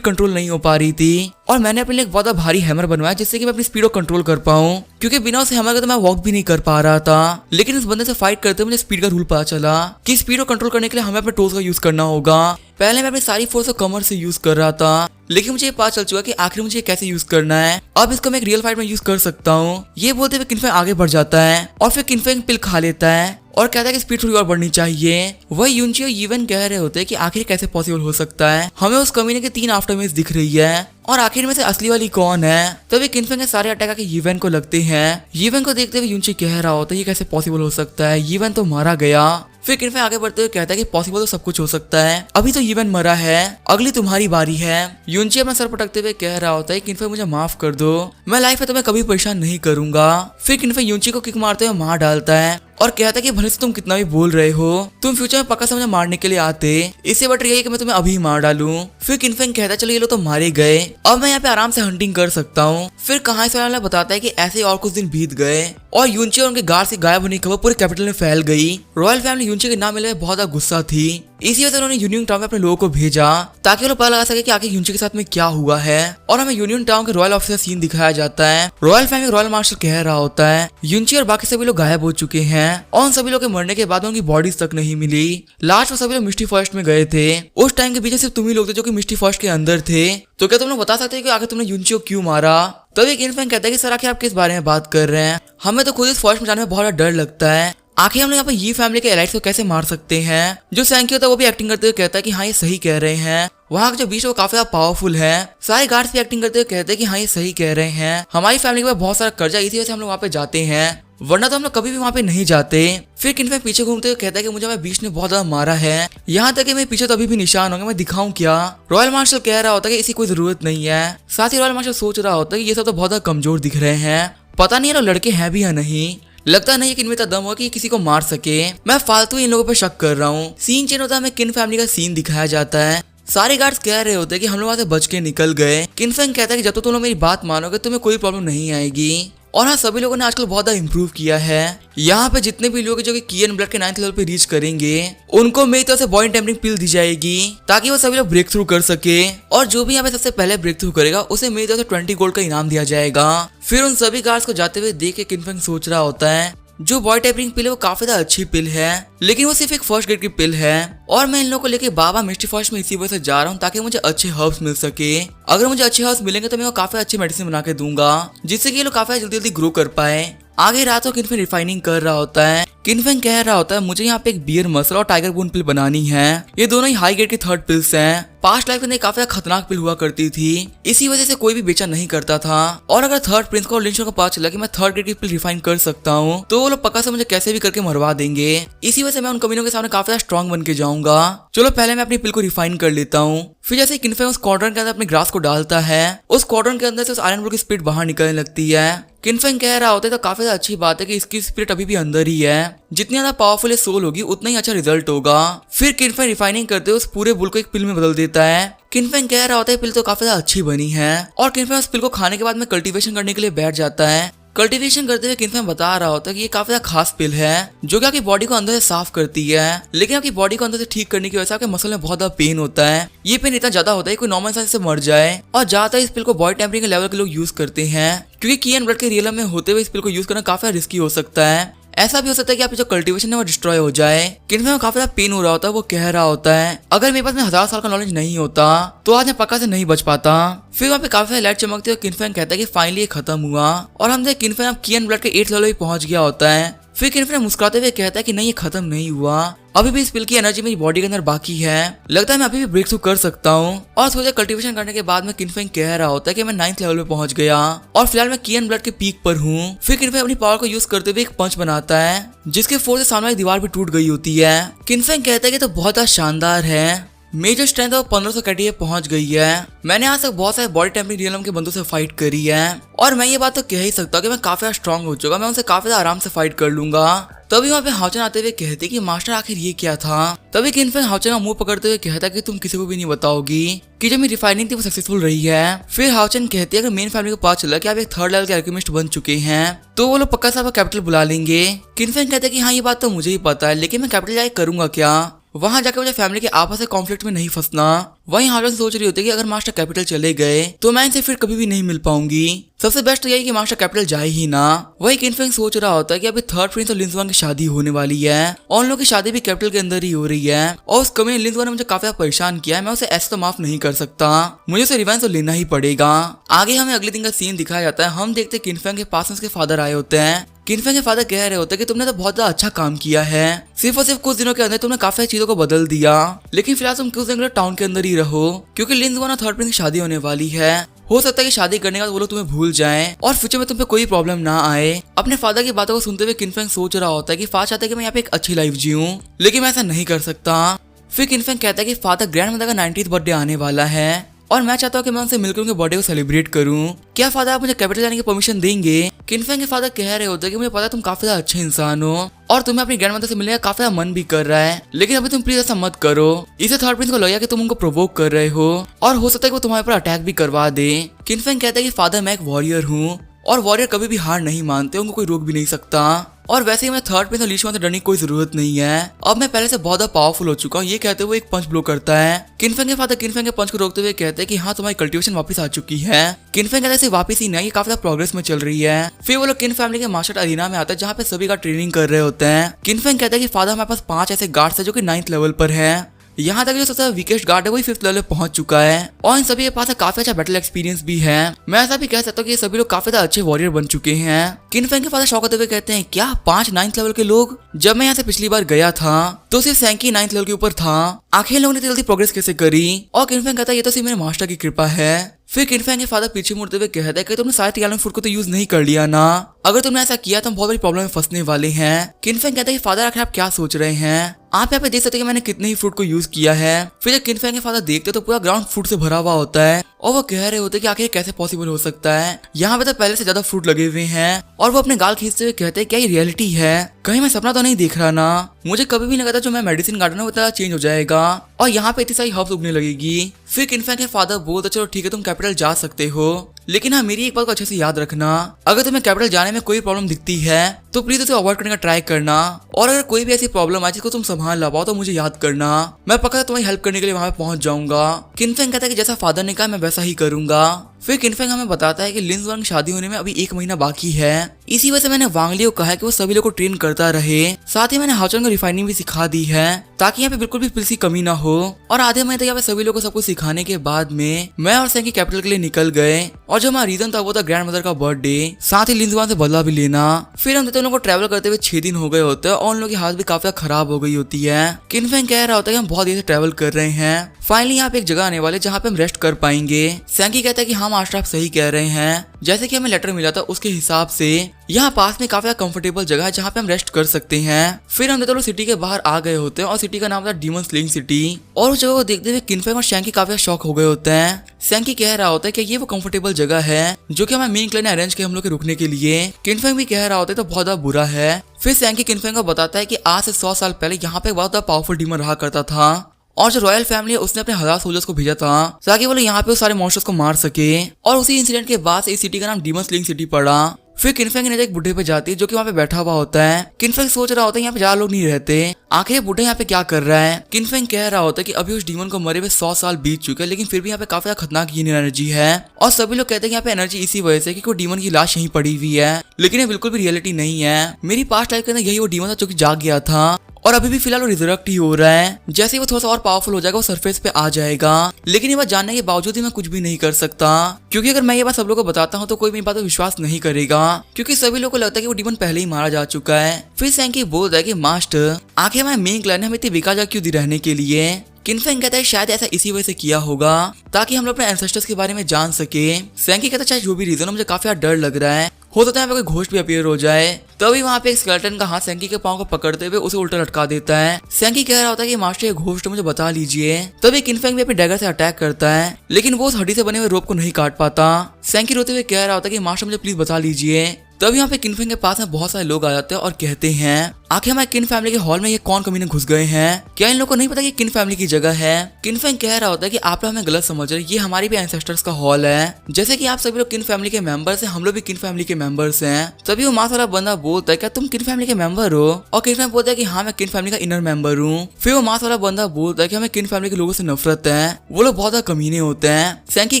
कंट्रोल नहीं हो पा रही थी और मैंने अपने लिए एक बहुत भारी हैमर बनवाया जिससे कि मैं अपनी स्पीड को कंट्रोल कर पाऊं। क्योंकि बिना उस हैमर के तो मैं वॉक भी नहीं कर पा रहा था। लेकिन उस बंदे से फाइट करते मुझे स्पीड का रूल पता चला कि स्पीड को कंट्रोल करने के लिए हमें अपने टोस का यूज करना होगा। पहले मैं अपनी सारी फोर्स को कमर से यूज कर रहा था, लेकिन मुझे ये पता चल चुका कि आखिर मुझे कैसे यूज करना है। अब इसको मैं एक रियल फाइट में यूज कर सकता हूँ। ये बोलते हुए किनफैंग आगे बढ़ जाता है और फिर किनफैंग पिल खा लेता है और कहता है कि स्पीड थोड़ी और बढ़नी चाहिए। वही यूनची और यूवन कह रहे होते हैं कि आखिर कैसे पॉसिबल हो सकता है, हमें उस कमीने के 3 आफ्टरमेथ्स दिख रही है और आखिर में से असली वाली कौन है। तभी किनफैंग के सारे अटैक आके यूवन को लगते हैं। यूवन को देखते हुए यूनची कह रहा होता है ये कैसे पॉसिबल हो सकता है, यूवन तो मारा गया। फिर किनफैंग आगे बढ़ते हुए कहता है कि पॉसिबल तो सब कुछ हो सकता है, अभी तो यूवन मरा है, अगली तुम्हारी बारी है। यूनची अपना सर पटकते हुए कह रहा होता है किनफैंग मुझे माफ कर दो, मैं लाइफ में तुम्हें कभी परेशान नहीं करूंगा। फिर किनफैंग यूनची को किक मारते हुए मार डालता है और कहता है कि भले से तुम कितना भी बोल रहे हो, तुम फ्यूचर में पक्का से मुझे मारने के लिए आते, इससे बेटर यही कि मैं तुम्हें अभी मार डालूं। फिर किनफैंग कहता है चलो ये लोग तो मारे गए, अब मैं यहाँ पे आराम से हंटिंग कर सकता हूँ। फिर कहानी से वाला बताता है कि ऐसे और कुछ दिन बीत गए और यूनची और उनके गार्ड से गायब होने की खबर पूरे कैपिटल में फैल गई। रॉयल फैमिली यूनची के नाम मिलने में बहुत ज्यादा गुस्सा थी, इसी वजह से उन्होंने यूनियन टाउन में अपने लोगों को भेजा ताकि वो लोग पता लगा सके कि आखिर यूनची के साथ में क्या हुआ है। और हमें यूनियन टाउन के रॉयल ऑफिसर सीन दिखाया जाता है। रॉयल फैमिली रॉयल मार्शल कह रहा होता है यूनची और बाकी सभी लोग गायब हो चुके हैं और उन सभी लोग के मरने के बाद उनकी बॉडीज तक नहीं मिली। लास्ट में सभी लोग मिस्टी फॉरेस्ट में गए थे, उस टाइम के पीछे सिर्फ तुम ही लोग थे जो कि मिस्टी फॉरेस्ट के अंदर थे। तो क्या तुम लोग बता सकते हो कि आखिर तुमने यूनची को क्यों मारा। तभी किनफैंग कहता है कि सर आखिर आप किस बारे में बात कर रहे हैं, हमें तो खुद इस फॉरेस्ट में जाने में बहुत डर लगता है, आखिर हम लोग यहाँ पे ये फैमिली के एलाइट्स को कैसे मार सकते हैं। जो सैंकी होता है वो भी एक्टिंग करते हुए कहता है कि हाँ ये सही कह रहे हैं, वहाँ का जो बीच वो काफी ज्यादा पावरफुल है। सारे गार्ड्स भी एक्टिंग करते हुए कहते हैं कि हाँ ये सही कह रहे हैं, हमारी फैमिली के पास बहुत सारा कर्जा, इसी वजह से हम लोग वहाँ पे जाते हैं, वरना तो हम लोग कभी भी वहाँ पे नहीं जाते। फिर किनफैंग पीछे घूमते हुए कहता है कि मुझे मेरे बीच ने बहुत ज्यादा मारा है, यहाँ तक कि मेरे पीछे तो अभी भी निशान होंगे, मैं दिखाऊं क्या। रॉयल मार्शल कह रहा होता है कि इसी कोई जरूरत नहीं है। साथ ही रॉयल मार्शल सोच रहा होता है कि ये सब तो बहुत ज्यादा कमजोर दिख रहे हैं, पता नहीं ये लोग लड़के हैं भी या नहीं, लगता नहीं है कि इनमें इतना दम हो कि किसी को मार सके, मैं फालतू इन लोगों पे शक कर रहा हूँ। सीन चेंज होता है, हमें किन फैमिली का सीन दिखाया जाता है। सारे गार्ड्स कह रहे होते हैं कि हम लोग वहां से बच के निकल गए। किनफैंग कहता है कि जब तो तुम लोग मेरी बात मानोगे तुम्हें कोई प्रॉब्लम नहीं आएगी। और हाँ सभी लोगों ने आजकल बहुत ज्यादा इम्प्रूव किया है, यहाँ पे जितने भी लोग जो कि की एंड ब्लड के 9th लेवल पे रीच करेंगे उनको मेरी तरफ से बॉडी टेम्परिंग पिल दी जाएगी ताकि वो सभी लोग ब्रेक थ्रू कर सके, और जो भी यहाँ पे सबसे पहले ब्रेक थ्रू करेगा उसे मेरी तरफ से 20 गोल्ड का इनाम दिया जाएगा। फिर उन सभी गार्ड्स को जाते हुए देख के किनफैंग सोच रहा होता है जो बॉडी टेम्परिंग पिल है वो काफी ज्यादा अच्छी पिल है, लेकिन वो सिर्फ एक फर्स्ट ग्रेड की पिल है और मैं इन लोगों को लेके बाबा मिस्टी फॉरेस्ट में इसी वजह से जा रहा हूँ ताकि मुझे अच्छे हर्ब्स मिल सके। अगर मुझे अच्छे हर्ब्स मिलेंगे तो मैं वो काफी अच्छी मेडिसिन बना के दूंगा जिससे कि ये लोग काफी जल्दी जल्दी ग्रो कर पाए। आगे रात को किनफैंग रिफाइनिंग कर रहा होता है। किनफैंग कह रहा होता है मुझे यहाँ पे एक बियर मसल और टाइगर बोन पिल बनानी है, ये दोनों ही हाई ग्रेड की 3rd पिल्स हैं। पास्ट लाइफ में काफी खतरनाक पिल हुआ करती थी, इसी वजह से कोई भी बेचा नहीं करता था। और अगर 3rd प्रिंस को और लिंचर को पता चला कि मैं 3rd ग्रेड की पिल रिफाइन कर सकता हूँ तो वो लोग पक्का से मुझे कैसे भी करके मरवा देंगे। इसी वजह से मैं उन कमीनों के सामने काफी स्ट्रॉन्ग बन के जाऊंगा। चलो पहले मैं अपनी पिल को रिफाइन कर लेता हूँ। फिर जैसे किनफैंग उस क्वाड्रन के अंदर अपने ग्रास को डालता है, उस क्वाड्रन के अंदर से उस आयरन बोल की स्पिरिट बाहर निकलने लगती है। किनफैंग कह रहा होता है तो काफी अच्छी बात है कि इसकी स्पिरिट अभी भी अंदर ही है, जितनी ज्यादा पावरफुल सोल होगी उतना ही अच्छा रिजल्ट होगा। फिर किनफैंग रिफाइनिंग करते हुए उस पूरे बुल को एक पिल में बदल देता है। किनफैंग कह रहा होता है पिल तो काफी अच्छी बनी है और किनफैंग उस पिल को खाने के बाद में कल्टीवेशन करने के लिए बैठ जाता है। कल्टीवेशन करते हुए किनफेंग बता रहा होता है कि ये काफी खास पिल है जो कि आपकी बॉडी को अंदर से साफ करती है, लेकिन आपकी बॉडी को अंदर से ठीक करने की वजह से आपके मसल में बहुत ज्यादा पेन होता है। ये पेन इतना ज्यादा होता है कोई नॉर्मल इंसान से मर जाए। और ज्यादातर इस पिल को बॉडी टेम्परेचर के लेवल के लोग यूज करते हैं, क्योंकि की एंड ब्लड के रियल में होते हुए इस पिल को यूज करना काफी रिस्की हो सकता है। ऐसा भी हो सकता है कि आपकी जो कल्टीवेशन है वो डिस्ट्रॉय हो जाए। किनफेंग में काफी पेन हो रहा होता है, वो कह रहा होता है अगर मेरे पास में 1000 साल का नॉलेज नहीं होता तो आज मैं पक्का से नहीं बच पाता। फिर वहाँ पे काफी लाइट चमकती है और किनफेंग कहता है कि फाइनली ये खत्म हुआ। और हम देख किनफेंग अब की एंड ब्लड के 8th लेवल पे पहुंच गया होता है। फिर किनफेंग मुस्कुराते हुए कहता है कि नहीं ये खत्म नहीं हुआ, अभी भी इस पिल की एनर्जी मेरी बॉडी के अंदर बाकी है, लगता है मैं अभी भी ब्रेक थ्रू कर सकता हूँ। और थोड़ी देर कल्टीवेशन करने के बाद में किनफेंग कह रहा होता है कि मैं 9th लेवल पे पहुंच गया और फिलहाल मैं की एंड ब्लड के पीक पर हूँ। फिर किनफेंग अपनी पावर को यूज करते हुए एक पंच बनाता है जिसके फोर्स से सामने वाली दीवार भी टूट गई होती है। किनफेंग कहता है कि तो बहुत शानदार है, मेजर स्ट्रेंथ और 1500 कैटेगरी पहुंच गई है। मैंने आज तक बहुत सारे बॉडी टेम्परिंग रियलम के बंदों से फाइट करी है और मैं ये बात तो कह ही सकता हूँ कि मैं काफी स्ट्रांग हो चुका, मैं उनसे काफी आराम से फाइट कर लूंगा। तभी वहाँ पे हाउचन आते हुए कहते कि मास्टर आखिर ये क्या था। तभी किनफेंग हाउचन का मुंह पकड़ते हुए कहता कि तुम किसी को भी नहीं बताओगी कि जब मेरी रिफाइनिंग थी वो सक्सेसफुल रही है। फिर हाउचन कहती है अगर मेन फैमिली को पता चला कि आप एक 3rd लेवल के अल्केमिस्ट बन चुके हैं तो वो लोग पक्का से आपका कैपिटल बुला लेंगे। किनफेंग कहते कि हाँ ये बात तो मुझे ही पता है, लेकिन मैं कैपिटल जाके करूंगा क्या, वहां जाकर मुझे फैमिली के आपस में कॉन्फ्लिक्ट में नहीं फंसना। वहीं हाउचन सोच रही होती है कि अगर मास्टर कैपिटल चले गए तो मैं इनसे फिर कभी भी नहीं मिल पाऊंगी, सबसे बेस्ट तो यही कि मास्टर कैपिटल जाए ही ना। वही किनफेंग सोच रहा होता है कि अभी 3rd प्रिंस और लिंजुआन की शादी होने वाली है और उन लोगों की शादी भी कैपिटल के अंदर ही हो रही है और उस कमी लिंजुआन ने मुझे काफी परेशान किया है, मैं उसे ऐसे तो माफ नहीं कर सकता, मुझे उसे रिवेंज तो लेना ही पड़ेगा। आगे हमें अगले दिन का सीन दिखाया जाता है। हम देखते किनफेंग के पास उसके फादर आए होते हैं। किनफेंग के फादर कह रहे होते हैं कि तुमने तो बहुत अच्छा काम किया है, सिर्फ और सिर्फ कुछ दिनों के अंदर तुमने काफी चीजों को बदल दिया, लेकिन फिलहाल तुम कुछ दिन टाउन के अंदर ही रहो क्योंकि लिंजुआन और 3rd प्रिंस की शादी होने वाली है। हो सकता है कि शादी करने के बाद वो लोग तुम्हें भूल जाएं और फ्यूचर में तुम पे कोई प्रॉब्लम ना आए। अपने फादर की बातों को सुनते हुए किनफेंग सोच रहा होता है कि फादर चाहता है कि मैं यहाँ पे एक अच्छी लाइफ जीऊं, लेकिन मैं ऐसा नहीं कर सकता। फिर किनफेंग कहता है कि फादर ग्रैंड मदर का 90th बर्थडे आने वाला है और मैं चाहता हूँ कि मैं उनसे मिलकर उनके बर्थडे को सेलिब्रेट करूँ, क्या फादर आप मुझे कैपिटल जाने की परमिशन देंगे। किनफेंग के फादर कह रहे होते हैं कि मुझे पता है तुम काफी अच्छे इंसान हो और तुम्हें अपनी ग्रैंड मदर से मिलने का काफी मन भी कर रहा है, लेकिन अभी तुम प्लीज ऐसा मत करो। इसे 3rd प्रिंस को लगेगा कि तुम उनको प्रोवोक कर रहे हो और हो सकता है कि वो तुम्हारे पर अटैक भी करवा दे। किनफेंग कहता है कि फादर मैं एक वॉरियर हूँ और वॉरियर कभी भी हार नहीं मानते, उनको कोई रोक भी नहीं सकता और वैसे ही मैं 3rd प्रिंस और लीशुआन से डरने की कोई जरूरत नहीं है, अब मैं पहले से बहुत ज्यादा पावरफुल हो चुका हूँ। ये कहते हुए एक पंच ब्लो करता है। किनफेंग के फादर किनफेंग के पंच को रोकते हुए कहते हैं कि हाँ तुम्हारी कल्टीवेशन वापस आ चुकी है। किनफेंग कहते हैं वापस ही नहीं, ये काफी प्रोग्रेस में चल रही है। फिर वो लोग किन फैमिली के मार्शल अरीना में आते हैं जहाँ पे सभी का ट्रेनिंग कर रहे होते हैं। किनफेंग कहते हैं कि फादर हमारे पास 5 ऐसे गार्ड्स है जो कि 9th लेवल पर है, यहाँ तक जो सबसे वीकेस्ट गार्ड है वही 5th लेवल पे पहुंच चुका है और इन सभी के पास काफी अच्छा बैटल एक्सपीरियंस भी है। मैं ऐसा भी कह सकता हूँ कि ये सभी लोग काफी अच्छे वॉरियर बन चुके हैं। किनफेंग के फादर शौक होते हुए कहते हैं क्या 5 9th लेवल के लोग, जब मैं यहाँ से पिछली बार गया था तो सिर्फ सैंकी 9th लेवल के ऊपर था, आखिर लोगों ने जल्दी प्रोग्रेस कैसे करी। और किनफेंग कहता है ये तो सिर्फ मेरे मास्टर की कृपा है। फिर किनफेंग के फादर पीछे मुड़ते हुए कहता है कि तुमने सारे टैलेंट फूड को तो यूज नहीं कर लिया ना, अगर तुमने ऐसा किया तो हम बहुत बड़ी प्रॉब्लम में फंसने वाले हैं। किनफेंग कहता है कि फादर आखिर आप क्या सोच रहे हैं, आप यहाँ पे देख सकते हैं कि मैंने कितने ही फ्रूट को यूज किया है। फिर जब किनफेंग के फादर देखते तो पूरा ग्राउंड फ्रूट से भरा हुआ होता है और वो कह रहे होते कि आखिर कैसे पॉसिबल हो सकता है, यहाँ पे तो पहले से ज्यादा फ्रूट लगे हुए हैं। और वो अपने गाल खींचते हुए कहते हैं क्या ये रियलिटी है, कहीं मैं सपना तो नहीं देख रहा ना, मुझे कभी भी नहीं लगा था जो मैं मेडिसिन गार्डन है वो तरह चेंज हो जाएगा और यहाँ पे इतनी सारी हर्ब्स उगने लगेगी। फिर किनफेंग के फादर बोलते चलो ठीक है तुम कैपिटल जा सकते हो, लेकिन हाँ मेरी एक बात को अच्छे से याद रखना, अगर तुम्हें कैपिटल जाने में कोई प्रॉब्लम दिखती है तो प्लीज उसे अवॉइड करने का ट्राई करना और अगर कोई भी ऐसी प्रॉब्लम आए जिसको तुम संभाल ला पाओ तो मुझे याद करना, मैं पक्का तुम्हारी हेल्प करने के लिए वहां पे पहुंच जाऊंगा। किनफेंग कहता है कि जैसा फादर ने कहा मैं वैसा ही करूंगा। फिर किनफेंग हमें बताता है कि लिंजुआन की शादी होने में अभी 1 महीना बाकी है, इसी वजह से मैंने वांगली को कहा है कि वो सभी लोग को ट्रेन करता रहे, साथ ही मैंने हाउचन को रिफाइनिंग भी सिखा दी है ताकि यहाँ पे बिल्कुल भी पिल्स की कमी ना हो। और आधे महीने तक यहाँ पे सभी लोगों को सब कुछ सिखाने के बाद में मैं और सैंकी कैपिटल के लिए निकल गए और जो हमारा रीजन था वो था ग्रैंड मदर का बर्थडे, साथ ही लिंजुआन से बदला भी लेना। फिर हम दोनों को ट्रैवल करते हुए 6 दिन हो गए होते हैं और उन लोगों की हालत भी काफी खराब हो गई होती है। किनफेंग कह रहा होता है कि हम बहुत देर से ट्रैवल कर रहे हैं, फाइनली यहाँ पे एक जगह आने वाले जहाँ पे हम रेस्ट कर पाएंगे। सैंकी कहता है कि हाँ मास्टर आप सही कह रहे हैं, जैसे कि हमें लेटर मिला था उसके हिसाब से यहाँ पास में काफी कंफर्टेबल जगह है जहाँ पे हम रेस्ट कर सकते हैं। फिर हम दोनों सिटी के बाहर आ गए होते हैं और सिटी का नाम था डीमन स्लेइंग सिटी और उस जगह को देखते हुए किनफेंग और सैंकी काफी शॉक हो गए होते हैं। सैंकी कह रहा होता है कि ये वो कंफर्टेबल जगह है जो कि हमारे मेन क्लैन ने अरेंज किया हम लोग के रुकने के लिए। किनफेंग भी कह रहा होता है तो बहुत ज्यादा बुरा है। फिर सैंकी किनफेंग को बताता है कि आज से 100 साल पहले यहाँ पे बहुत ज्यादा पावरफुल डीमन रहा करता था और जो रॉयल फैमिली है उसने अपने 1000 सोल्जर्स को भेजा था ताकि वो लोग यहाँ पे उस सारे मॉन्स्टर्स को मार सके और उसी इंसिडेंट के बाद इस सिटी का नाम डीमन स्लेइंग सिटी पड़ा। फिर किनफेंग की नजर एक बुढ़े पे जाती है जो कि वहाँ पे बैठा हुआ होता है। किनफेंग सोच रहा होता है यहाँ पे ज्यादा लोग नहीं रहते, आखिर ये बुढ़ा यहाँ पे क्या कर रहा है। किनफेंग कह रहा होता है कि अभी उस डीमन को मरे हुए 100 साल बीत चुके हैं, लेकिन फिर भी यहाँ पे काफी खतरनाक हीन एनर्जी है। और सभी लोग कहते हैं यहाँ पे एनर्जी इसी वजह से कि कोई डीमन की लाश यहीं पड़ी हुई है, लेकिन ये बिल्कुल भी रियलिटी नहीं है। मेरी पास्ट लाइफ के अंदर यही वो डीमन था जो कि जाग गया था और अभी भी फिलहाल वो रिजरेक्ट ही हो रहा है। जैसे ही वो थोड़ा सा और पावरफुल हो जाएगा वो सरफेस पे आ जाएगा, लेकिन ये बात जानने के बावजूद ही मैं कुछ भी नहीं कर सकता, क्योंकि अगर मैं ये बात सब लोगों को बताता हूँ तो कोई मेरी बात पर विश्वास नहीं करेगा, क्योंकि सभी लोगों को लगता है कि वो डीमन पहले ही मारा जा चुका है। फिर सैंकी बोल रहा है कि मास्टर आखिर हमारे मेन क्लैन ने हमें इतनी बेकार क्यों दी रहने के लिए। किनफेंग कहता है शायद ऐसा इसी वजह से किया होगा ताकि हम लोग अपने एंसेस्टर्स के बारे में जान सके। सैंकी कहता है चाहे जो भी रीजन हो, मुझे काफी डर लग रहा है, हो सकता है यहाँ पे कोई घोस्ट भी अपीयर हो जाए। तभी वहाँ पे एक स्केलेटन का हाथ सैंकी के पाँव को पकड़ते हुए उसे उल्टा लटका देता है। सैंकी कह रहा होता है कि मास्टर ये घोस्ट मुझे बता लीजिए। तभी किनफेंग भी अपने डैगर से अटैक करता है, लेकिन वो उस हड्डी से बने हुए रोप को नहीं काट पाता। सैंकी रोते हुए कह रहा होता है कि मास्टर मुझे प्लीज बता लीजिए। तभी यहाँ पे किनफेंग के पास में बहुत सारे लोग आ जाते हैं और कहते हैं आखिर हमारे किन फैमिली के हॉल में ये कौन कमीने घुस गए हैं, क्या इन लोगों को नहीं पता कि किन फैमिली की जगह है। किनफेंग कह रहा होता है कि आप लोग हमें गलत समझ रहे हैं, ये हमारी भी एंसेस्टर्स का हॉल है, जैसे कि आप सभी लोग किन फैमिली के मेंबर्स हैं, हम लोग भी किन फैमिली के मेंबर्स हैं। तभी वो मास वाला बंदा बोलता है क्या तुम किन फैमिली के मेंबर हो, और किनफेंग बोलता है कि हाँ मैं किन फैमिली का इनर मेंबर हूँ। फिर वो मास वाला बंदा बोलता है कि हमें किन फैमिली के लोगों से नफरत है, वो लोग बहुत ज्यादा कमीने होते हैं। सैंकी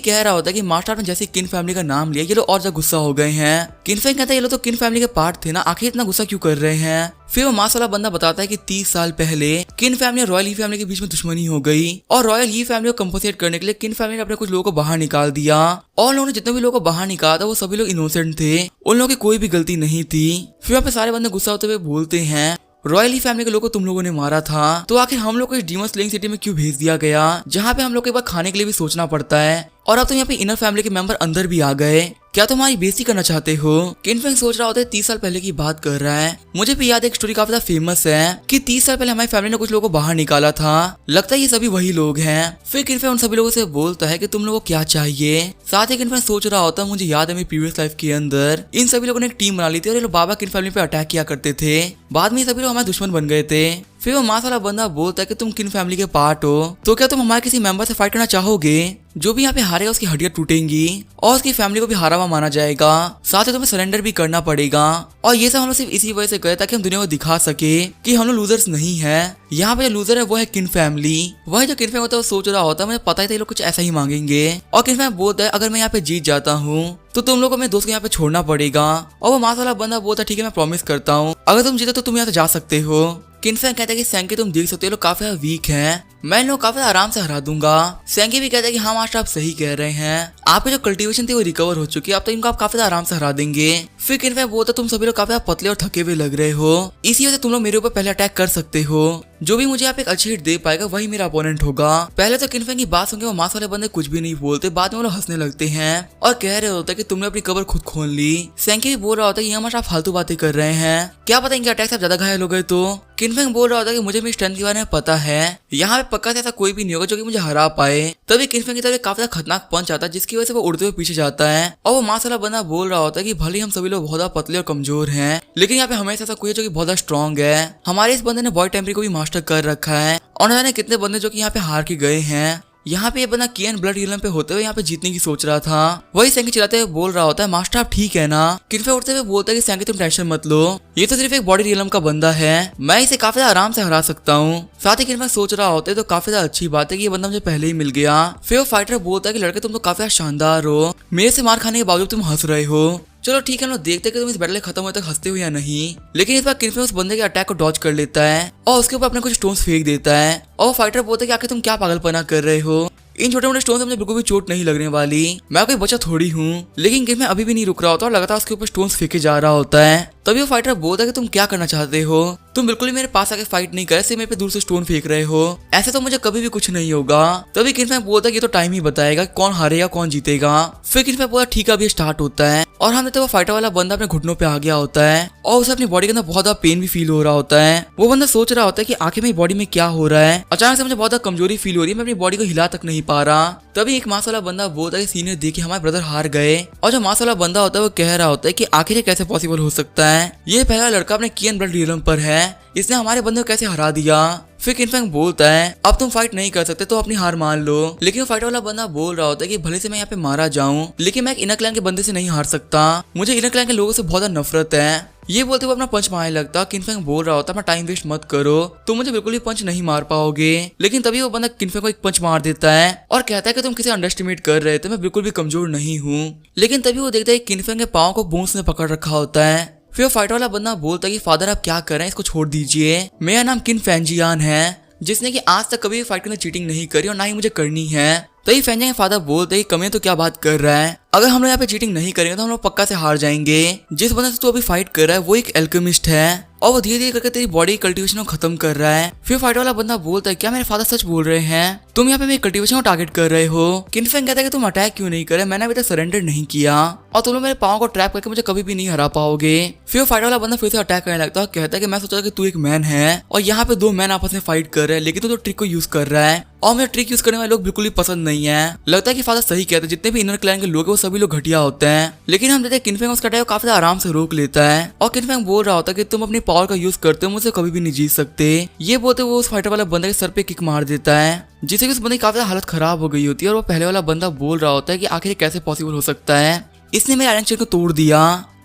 कह रहा होता है कि मास्टर ने जैसे किन फैमिली का नाम लिया ये लोग और ज्यादा गुस्सा हो गए हैं। किनफेंग कहता है ये लोग तो किन फैमिली के पार्ट थे ना, आखिर इतना गुस्सा क्यों कर रहे हैं। फिर वो मास वाला बंदा बताता है कि 30 साल पहले किन फैमिली और रॉयल ही फैमिली के बीच में दुश्मनी हो गई, और रॉयल ही फैमिली को कंपनसेट करने के लिए किन फैमिली ने अपने कुछ लोगों को बाहर निकाल दिया, और लोगों ने जितने भी लोगों को बाहर निकाला था वो सभी लोग इनोसेंट थे, उन लोगों की कोई भी गलती नहीं थी। फिर वहाँ पे सारे बंदे गुस्सा होते हुए बोलते हैं रॉयल ही फैमिली के लोगों को तुम लोगों ने मारा था, तो आखिर हम लोग को इस डीमन स्लेइंग सिटी में क्यों भेज दिया गया, जहाँ पे हम लोग को एक बार खाने के लिए भी सोचना पड़ता है, और अब तो यहाँ पे इनर फैमिली के मेंबर अंदर भी आ गए, क्या तुम हमारी बेइज्जती करना चाहते हो। किनफेंग सोच रहा होता है 30 साल पहले की बात कर रहा है, मुझे भी याद एक स्टोरी काफी ज्यादा फेमस है कि 30 साल पहले हमारी फैमिली ने कुछ लोगों को बाहर निकाला था, लगता है ये सभी वही लोग हैं। फिर किनफेंग उन सभी लोगों से बोलता है कि तुम लोगों को क्या चाहिए। साथ ही किनफेंग सोच रहा होता है मुझे याद है मेरी प्रीवियस लाइफ के अंदर इन सभी लोगों ने एक टीम बना ली थी और ये लोग बाबा किन फैमिली पे अटैक किया करते थे, बाद में ये सभी लोग हमारे दुश्मन बन गए थे। फिर वो मास वाला बंदा बोलता है कि तुम किन फैमिली के पार्ट हो, तो क्या तुम हमारे किसी मेंबर से फाइट करना चाहोगे, जो भी यहाँ पे हारेगा उसकी हड्डियां टूटेंगी और उसकी फैमिली को भी हारा हुआ माना जाएगा, साथ ही तुम्हें सरेंडर भी करना पड़ेगा। और ये सब हम लोग सिर्फ इसी वजह से करे ताकि हम दुनिया को दिखा सके कि हम लोग लूजर्स नहीं है। यहाँ पे जो लूजर है वो है किन फैमिली, वह जो किन फैमिली होता है वो सोच रहा होता है मुझे पता ही था ये लोग कुछ ऐसा ही मांगेंगे। और किन फैमिली बोलता है अगर मैं यहाँ पे जीत जाता हूँ तो तुम लोगों को मेरे दोस्त को यहाँ पे छोड़ना पड़ेगा। और वो मास वाला बंदा बोलता है ठीक है मैं प्रॉमिस करता हूँ, अगर तुम जीतो तो तुम यहाँ से जा सकते हो। किनफेंग कहता है कि सैंकी तुम देख सकते हो लोग काफी वीक हैं, मैं इन लोग काफी आराम से हरा दूंगा। सैंकी भी कहता है कि हाँ मास्टर आप सही कह रहे हैं, आपकी जो कल्टीवेशन थी वो रिकवर हो चुकी है, अब तो इनको आप काफी आराम से हरा देंगे। फिर किनफेंग बोलता तुम सभी लोग काफी पतले और थके हुए लग रहे हो, इसी वजह से तुम लोग मेरे ऊपर पहले अटैक कर सकते हो, जो भी मुझे यहाँ पे एक अच्छी हिट दे पाएगा वही मेरा अपोनेंट होगा। पहले तो किनफेंग की बात सुनकर वो मास वाले बंदे कुछ भी नहीं बोलते, बाद में वो लोग हंसने लगते हैं और कह रहे होते हैं कि तुमने अपनी कब्र खुद खोल ली। सैंकी भी बोल रहा होता है ये मास्टर आप फालतू बातें कर रहे हैं, क्या पता इनके अटैक से ज्यादा घायल हो गए तो। किनफेंग बोल रहा होता है कि मुझे मेरी स्ट्रेंथ के बारे में पता है, यहाँ पे पक्का से ऐसा कोई भी नहीं होगा जो कि मुझे हरा पाए। तभी किनफेंग की तरफ काफी खतरनाक पंच आता है जिसकी वजह से वो उड़ते हुए पीछे जाता है, और वो मास वाला बंदा बोल रहा होता है कि भले हम सभी लोग बहुत पतले और कमजोर हैं, लेकिन यहाँ पे हमेशा ऐसा कोई है जो कि बहुत स्ट्रॉन्ग है। हमारे इस बंदे ने बॉय टेम्परी को भी मास्टर कर रखा है, और न जाने कितने बंदे जो कि यहाँ पे हार के गए हैं। यहाँ पे ये बंदा कियन ब्लड रिलम पे होते हुए यहाँ पे जीतने की सोच रहा था, वही सैंकी चिल्लाते हुए बोल रहा होता है मास्टर आप ठीक है ना। किनफेंग उठते हुए बोलता है कि सैंकी तुम टेंशन मत लो, ये तो सिर्फ एक बॉडी रिलम का बंदा है, मैं इसे काफी आराम से हरा सकता हूँ। साथ ही किनफेंग सोच रहा होता है तो काफी अच्छी बात है कि ये बंदा मुझे पहले ही मिल गया। फिर वो फाइटर बोलता है कि लड़के तुम तो काफी शानदार हो, मेरे से मार खाने के बावजूद तुम हंस रहे हो, चलो ठीक है हम लोग देखते हैं कि तुम इस बैटल खत्म होने तक हंसते हो या नहीं। लेकिन इस बार किनफेंग उस बंदे के अटैक को डॉज कर लेता है और उसके ऊपर अपने कुछ स्टोन्स फेंक देता है, और फाइटर बोलता है कि आखिर तुम क्या पागलपना कर रहे हो, इन छोटे मोटे स्टोन से मुझे बिल्कुल भी चोट नहीं लगने वाली, मैं कोई बच्चा थोड़ी हूँ। लेकिन किनफेंग अभी भी नहीं रुक रहा होता और लगातार उसके ऊपर स्टोन्स फेंके जा रहा होता है। तभी वो फाइटर बोलता है कि तुम क्या करना चाहते हो, तुम बिल्कुल भी मेरे पास आके फाइट नहीं करे, सिर्फ मेरे पे दूर से स्टोन फेंक रहे हो, ऐसे तो मुझे कभी भी कुछ नहीं होगा। तभी किनफेंग बोलता है कि तो टाइम ही बताएगा कौन हारेगा कौन जीतेगा। फिर किनफेंग बोलता ठीक है अभी स्टार्ट होता है, और हम तो वो फाइटर वाला बंदा अपने घुटनों पे आ गया होता है और उसे अपनी बॉडी के अंदर बहुत ज्यादा पेन भी फील हो रहा होता है। वो बंदा सोच रहा होता है कि आखिर मेरी बॉडी में क्या हो रहा है, अचानक से मुझे बहुत ज्यादा कमजोरी फील हो रही है, मैं अपनी बॉडी को हिला तक नहीं पा रहा। तभी एक मास वाला बंदा बोलता है सीनियर देखिए हमारे ब्रदर हार गए, और जो मास वाला बंदा होता है वो कह रहा होता है कि आखिर कैसे पॉसिबल हो सकता है, ये पहला लड़का अपने कियन ब्लड रिलम पर है, इसने हमारे बंदे को कैसे हरा दिया। फिर किनफेंग बोलता है अब तुम फाइट नहीं कर सकते तो अपनी हार मान लो। लेकिन फाइट वाला बंदा बोल रहा होता है कि भले से मैं यहाँ पे मारा जाऊं लेकिन मैं एक इनर क्लैन के बंदे से नहीं हार सकता, मुझे इनर क्लैन के लोगों से बहुत ज्यादा नफरत है। ये बोलते हुए अपना पंच मारने लगता। किनफेंग बोल रहा होता अपना टाइम वेस्ट मत करो, तुम मुझे बिल्कुल भी पंच नहीं मार पाओगे। लेकिन तभी वो बंदा किनफेंग को एक पंच मार देता है और कहता है कि तुम किसे अंडरस्टिमेट कर रहे थे, मैं बिल्कुल भी कमजोर नहीं हूँ। लेकिन तभी वो देखता है किनफेंग के पाँव को बोन्स ने पकड़ रखा होता है। फिर वो फाइटर वाला बंदा बोलता है कि फादर आप क्या कर रहे हैं, इसको छोड़ दीजिए, मेरा नाम किन फैंजियान है जिसने कि आज तक कभी फाइट के अंदर चीटिंग नहीं करी और ना ही मुझे करनी है। तभी फैंजियान के फादर बोलते हैं कमी तो क्या बात कर रहा है, अगर हम लोग यहाँ पे चीटिंग नहीं करेंगे तो हम लोग पक्का से हार जाएंगे। जिस बंदे से तू अभी फाइट कर रहा है वो एक एल्केमिस्ट है और वो धीरे धीरे करके तेरी बॉडी कल्टीवेशन को खत्म कर रहा है। फिर फाइट वाला बंदा बोलता है क्या मेरे फादर सच बोल रहे हैं, तुम यहाँ पे मेरी कल्टीवेशन को टारगेट कर रहे हो। किनफेंग कहता है कि तुम अटैक क्यों नहीं करे, मैंने अभी तक सरेंडर नहीं किया और तुम लोग मेरे पाँव को ट्रैप करके मुझे कभी भी नहीं हरा पाओगे। फिर फाइट वाला बंदा फिर से अटैक करने लगता है, कहता है कि मैं सोचा कि तू एक मैन है और यहाँ पे दो मैन आपस में फाइट कर रहे हैं लेकिन तू तो ट्रिक को यूज कर रहा है और मुझे ट्रिक यूज करने वाले लोग बिल्कुल भी पसंद नहीं है। लगता है कि फादर सही कहते हैं, जितने भी इनर क्लैन के लोग हैं वो सभी लोग घटिया होते हैं। लेकिन हम देखते हैं किनफेंग उसका अटैक काफी आराम से रोक लेता है और किनफेंग बोल रहा होता है कि तुम अपनी पावर का यूज करते हो, मुझसे कभी भी नहीं जीत सकते। ये बोलते वो उस फाइटर वाला बंदे के सर पे किक मार देता है जिससे कि उस बंदे की काफी हालत खराब हो गई होती है और वो पहले वाला बंदा बोल रहा होता है कि आखिर कैसे पॉसिबल हो सकता है, इसने मेरे आयरन चेन को तोड़ दिया,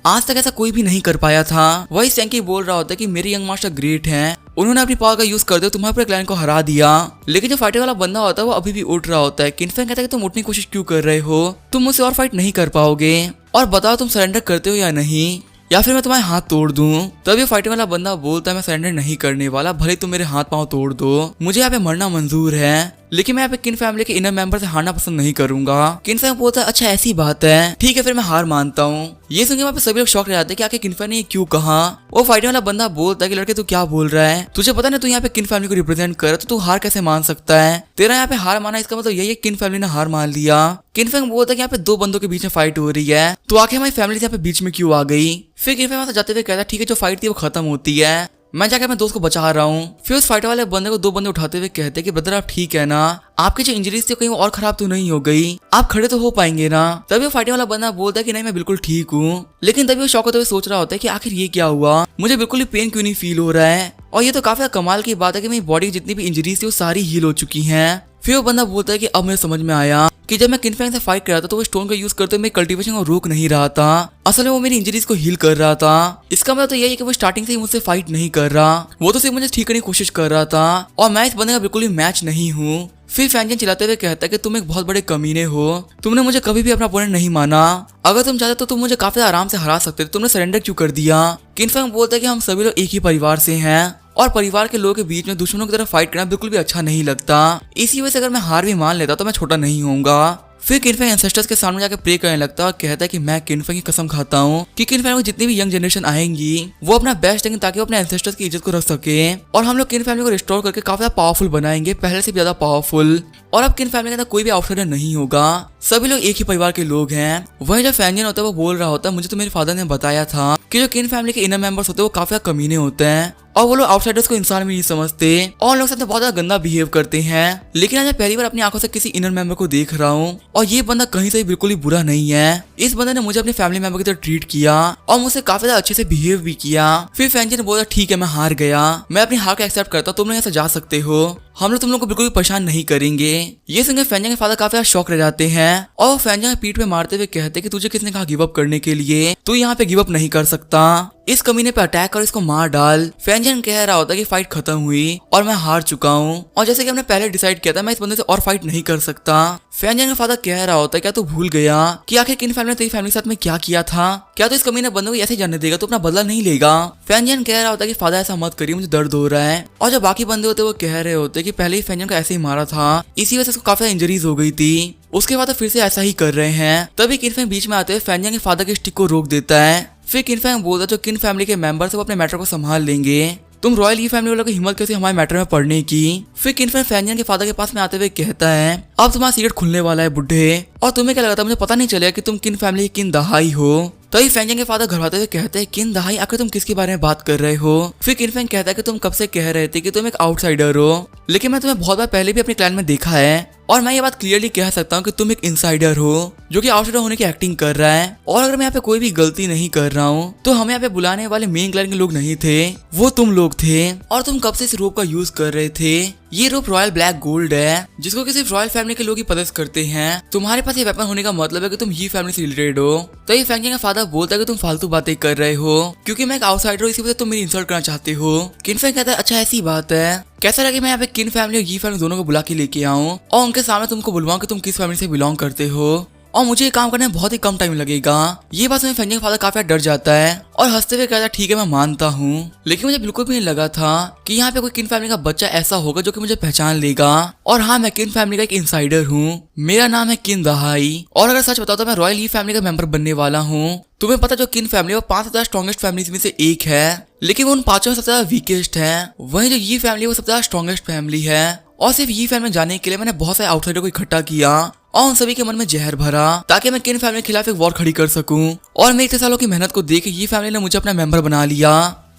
आज तक ऐसा कोई भी नहीं कर पाया था। वही सैंकी बोल रहा होता है कि मेरे यंग मास्टर ग्रेट हैं, उन्होंने अपनी पावर का यूज करते हुए तुम्हारे पूरे क्लैन को हरा दिया। लेकिन जो फाइटर वाला बंदा होता है वो अभी भी उठ रहा होता है। किनफेंग कहता है कि तुम उठने की कोशिश क्यों कर रहे हो, तुम मुझसे और फाइट नहीं कर पाओगे और बताओ तुम सरेंडर करते हो या नहीं या फिर मैं तुम्हारे हाथ तोड़ दूं। तभी फाइटर वाला बंदा बोलता है मैं सरेंडर नहीं करने वाला, भले तुम मेरे हाथ पांव तोड़ दो, मुझे यहाँ पे मरना मंजूर है लेकिन मैं यहाँ पे किन फैमिली के इनर मेंबर से हारना पसंद नहीं करूंगा। किन फैम बोलता है अच्छा ऐसी बात है, ठीक है फिर मैं हार मानता हूँ। ये सुन के वहाँ पे सभी लोग शॉक रह जाते हैं कि आखिर किन फैम ने क्यों कहा। वो फाइटर वाला बंदा बोलता है कि लड़के तू क्या बोल रहा है, तुझे पता नहीं तू यहाँ पे किन फैमिली को रिप्रेजेंट कर तो तू हार कैसे मान सकता है, तेरा यहाँ पे हार माना इसका मतलब यही है किन फैमिली ने हार मान लिया। किनफेंग बोलता है कि यहाँ पे दो बंदों के बीच में फाइट हो रही है तो आखिर हमारी फैमिली यहाँ पे बीच में क्यों आ गई। फिर किनफेंग वहां से जाते हुए कहता है ठीक है जो फाइट थी वो खत्म होती है, मैं जाकर अपने दोस्त को बचा रहा हूँ। फिर उस फाइटर वाले बंदे को दो बंदे उठाते हुए कहते हैं कि ब्रदर आप ठीक है ना, आपकी जो इंजरीज थी कहीं और खराब तो नहीं हो गई, आप खड़े तो हो पाएंगे ना। तभी वो फाइटर वाला बंदा बोलता है कि नहीं मैं बिल्कुल ठीक हूँ। लेकिन तभी वो शौक होते हुए सोच रहा होता है कि आखिर ये क्या हुआ, मुझे बिल्कुल भी पेन क्यों नहीं फील हो रहा है और ये तो काफी कमाल की बात है कि मेरी बॉडी की जितनी भी इंजरीज थी वो सारी हील हो चुकी हैं। फिर वो बंदा बोलता है कि अब मुझे समझ में आया कि जब मैं किनफेंग से फाइट कर रहा था तो वो स्टोन का यूज करते हुए मेरी कल्टीवेशन को रोक नहीं रहा था, असल में वो मेरी इंजरीज को हील कर रहा था। इसका मतलब तो यही है कि वो स्टार्टिंग से ही मुझसे फाइट नहीं कर रहा, वो तो सिर्फ मुझे ठीक करने की कोशिश कर रहा था और मैं इस बंदे का बिल्कुल भी मैच नहीं हूँ। फिर फैंजन चिल्लाते हुए कहता है कि तुम एक बहुत बड़े कमीने हो, तुमने मुझे कभी भी अपना अपोनेंट नहीं माना, अगर तुम चाहते तो तुम मुझे काफी आराम से हरा सकते थे, तुमने सरेंडर क्यों कर दिया। किनफेंग बोलता है कि हम सभी लोग एक ही परिवार से हैं और परिवार के लोगों के बीच में दुश्मनों की तरह फाइट करना बिल्कुल भी अच्छा नहीं लगता, इसी वजह से अगर मैं हार भी मान लेता तो मैं छोटा नहीं होऊंगा। फिर किनफेंग एंसेस्टर्स के सामने जाकर प्रे करने लगता है और कहता है कि मैं किनफेंग की कसम खाता हूँ कि किनफेंग में जितनी भी यंग जनरेशन आएंगी वो अपना बेस्ट देंगे ताकि वो अपने एंसेस्टर्स की इज्जत को रख सके और हम लोग किन फैमिली को रिस्टोर करके काफी पावरफुल बनाएंगे, पहले से भी ज्यादा पावरफुल। और अब किन फैमिली के अंदर कोई भी आउटसाइडर नहीं होगा, सभी लोग एक ही परिवार के लोग हैं। वही जो फैंजन होता है वो बोल रहा होता है मुझे तो मेरे फादर ने बताया था कि जो किन फैमिली के इनर मेंबर्स होते हैं वो काफी कमीने होते हैं और वो लोग आउटसाइडर्स को इंसान भी नहीं समझते और लोग साथ बहुत ज्यादा गंदा बिहेव करते हैं। लेकिन आज मैं पहली बार अपनी आंखों से किसी इनर मेंबर को देख रहा हूँ और ये बंदा कहीं से बिल्कुल ही बुरा नहीं है। इस बंदे ने मुझे अपने फैमिली मेंबर की तरह ट्रीट किया और मुझसे काफी ज्यादा अच्छे से बिहेव भी किया। फिर फैंजन ने बोला ठीक है मैं हार गया, मैं अपनी हार को एक्सेप्ट करता हूँ, तुम लोग यहाँ से जा सकते हो, हम लोग तुम लोग को बिल्कुल भी परेशान नहीं करेंगे। ये सुनकर फैंजन के फादर काफी शौक रह जाते हैं और वो फैंजन के पीठ पे मारते हुए कहते हैं कि तुझे किसने कहा गिव अप करने के लिए, तू यहाँ पे गिव अप नहीं कर सकता, इस कमीने पे अटैक कर इसको मार डाल। फैंजन कह रहा होता है कि फाइट खत्म हुई और मैं हार चुका हूँ और जैसे कि हमने पहले डिसाइड किया था मैं इस बंदे से और फाइट नहीं कर सकता। फैंजन का फादर कह रहा होता है क्या तू भूल गया कि आखिर किन फैमिली ने तेरी फैमिली के साथ में क्या किया था, क्या तो इस कमीने बंदे को ऐसे जाने देगा तो अपना बदला नहीं लेगा। फैंजन कह रहा होता है कि फादर ऐसा मत करिए, मुझे दर्द हो रहा है। और जो बाकी बंदे होते वो कह रहे होते कि पहले ही फैंजन को ऐसे ही मारा था, इसी वजह से उसको काफी इंजरीज हो गई थी, उसके बाद फिर से ऐसा ही कर रहे हैं। तभी किनफेंग बीच में आते हुए फैंजन के फादर के स्टिक को रोक देता है। फिर किनफेंग बोलता है जो किन फैमिली के मेंबर्स वो अपने मैटर को संभाल लेंगे, तुम रॉयल ई फैमिली वालों की हिम्मत कैसे हमारे मैटर में पढ़ने की। फिर किनफेंग फैंजन के फादर के पास में आते हुए कहता है अब तुम्हारा सीक्रेट खुलने वाला है बुढ़े, और तुम्हें क्या लगता है मुझे पता नहीं चलेगा कि तुम किन फैमिली की किन दहाई हो। तभी फैंजन के फादर घरवाते हुए कहते हैं किन दहाई, आखिर तुम किसके बारे में बात कर रहे हो। फिर किनफेंग कहता है कि तुम कब से कह रहे थे कि तुम एक आउटसाइडर हो, लेकिन मैं तुम्हें बहुत बार पहले भी अपने क्लैन में देखा है और मैं ये बात क्लियरली कह सकता हूँ कि तुम एक इनसाइडर हो जो कि आउटसाइडर होने की एक्टिंग कर रहा है। और अगर मैं यहाँ पे कोई भी गलती नहीं कर रहा हूँ तो हमें यहाँ पे बुलाने वाले मेन क्लाइंट के लोग नहीं थे, वो तुम लोग थे। और तुम कब से इस रोप का यूज कर रहे थे। ये रोप रॉयल ब्लैक गोल्ड है जिसको कि सिर्फ रॉयल फैमिली के लोग ही पजेस करते हैं। तुम्हारे पास ये वेपन होने का मतलब है कि तुम ये फैमिली से रिलेटेड हो। तो ये फैंग का फादर बोलता है कि तुम फालतू बातें कर रहे हो क्योंकि मैं एक आउटसाइडर हूँ, इसी वजह से तुम मेरी इंसल्ट करना चाहते हो। किनफैंग कहता है अच्छा ऐसी बात है, कैसा लगे मैं यहाँ पे किन फैमिली और ये फैमिली दोनों को बुला के लेके आऊँ और उनके सामने तुमको बुलवाऊं कि तुम किस फैमिली से बिलोंग करते हो और मुझे ये काम करने में बहुत ही कम टाइम लगेगा। ये बात सुन फैंग का फादर काफी डर जाता है और हंसते हुए कहता है ठीक है मैं मानता हूँ, लेकिन मुझे बिल्कुल भी नहीं लगा था कि यहाँ पे कोई किन फैमिली का बच्चा ऐसा होगा जो कि मुझे पहचान लेगा। और हाँ, मैं किन फैमिली का एक इनसाइडर हूँ, मेरा नाम है किन दहाई और अगर सच बताओ तो मैं रॉयल ही फैमिली का मेंबर बनने वाला हूँ। तुम्हें पता जो किन फैमिली वो 5 सबसे स्ट्रॉन्गेस्ट फैमिली में से एक है, लेकिन वो उन 5 में सबसे ज्यादा वीकेस्ट है। वहीं जो ये फैमिली वो सबसे ज्यादा स्ट्रॉन्गेस्ट फैमिली है और सिर्फ ये फैमिली में जाने के लिए मैंने बहुत सारे आउटसाइडर को इकट्ठा किया और उन सभी के मन में जहर भरा ताकि मैं किन फैमिली के खिलाफ एक वॉर खड़ी कर सकूं। और मेरे इतने सालों की मेहनत को देख ये फैमिली ने मुझे अपना मेंबर बना लिया,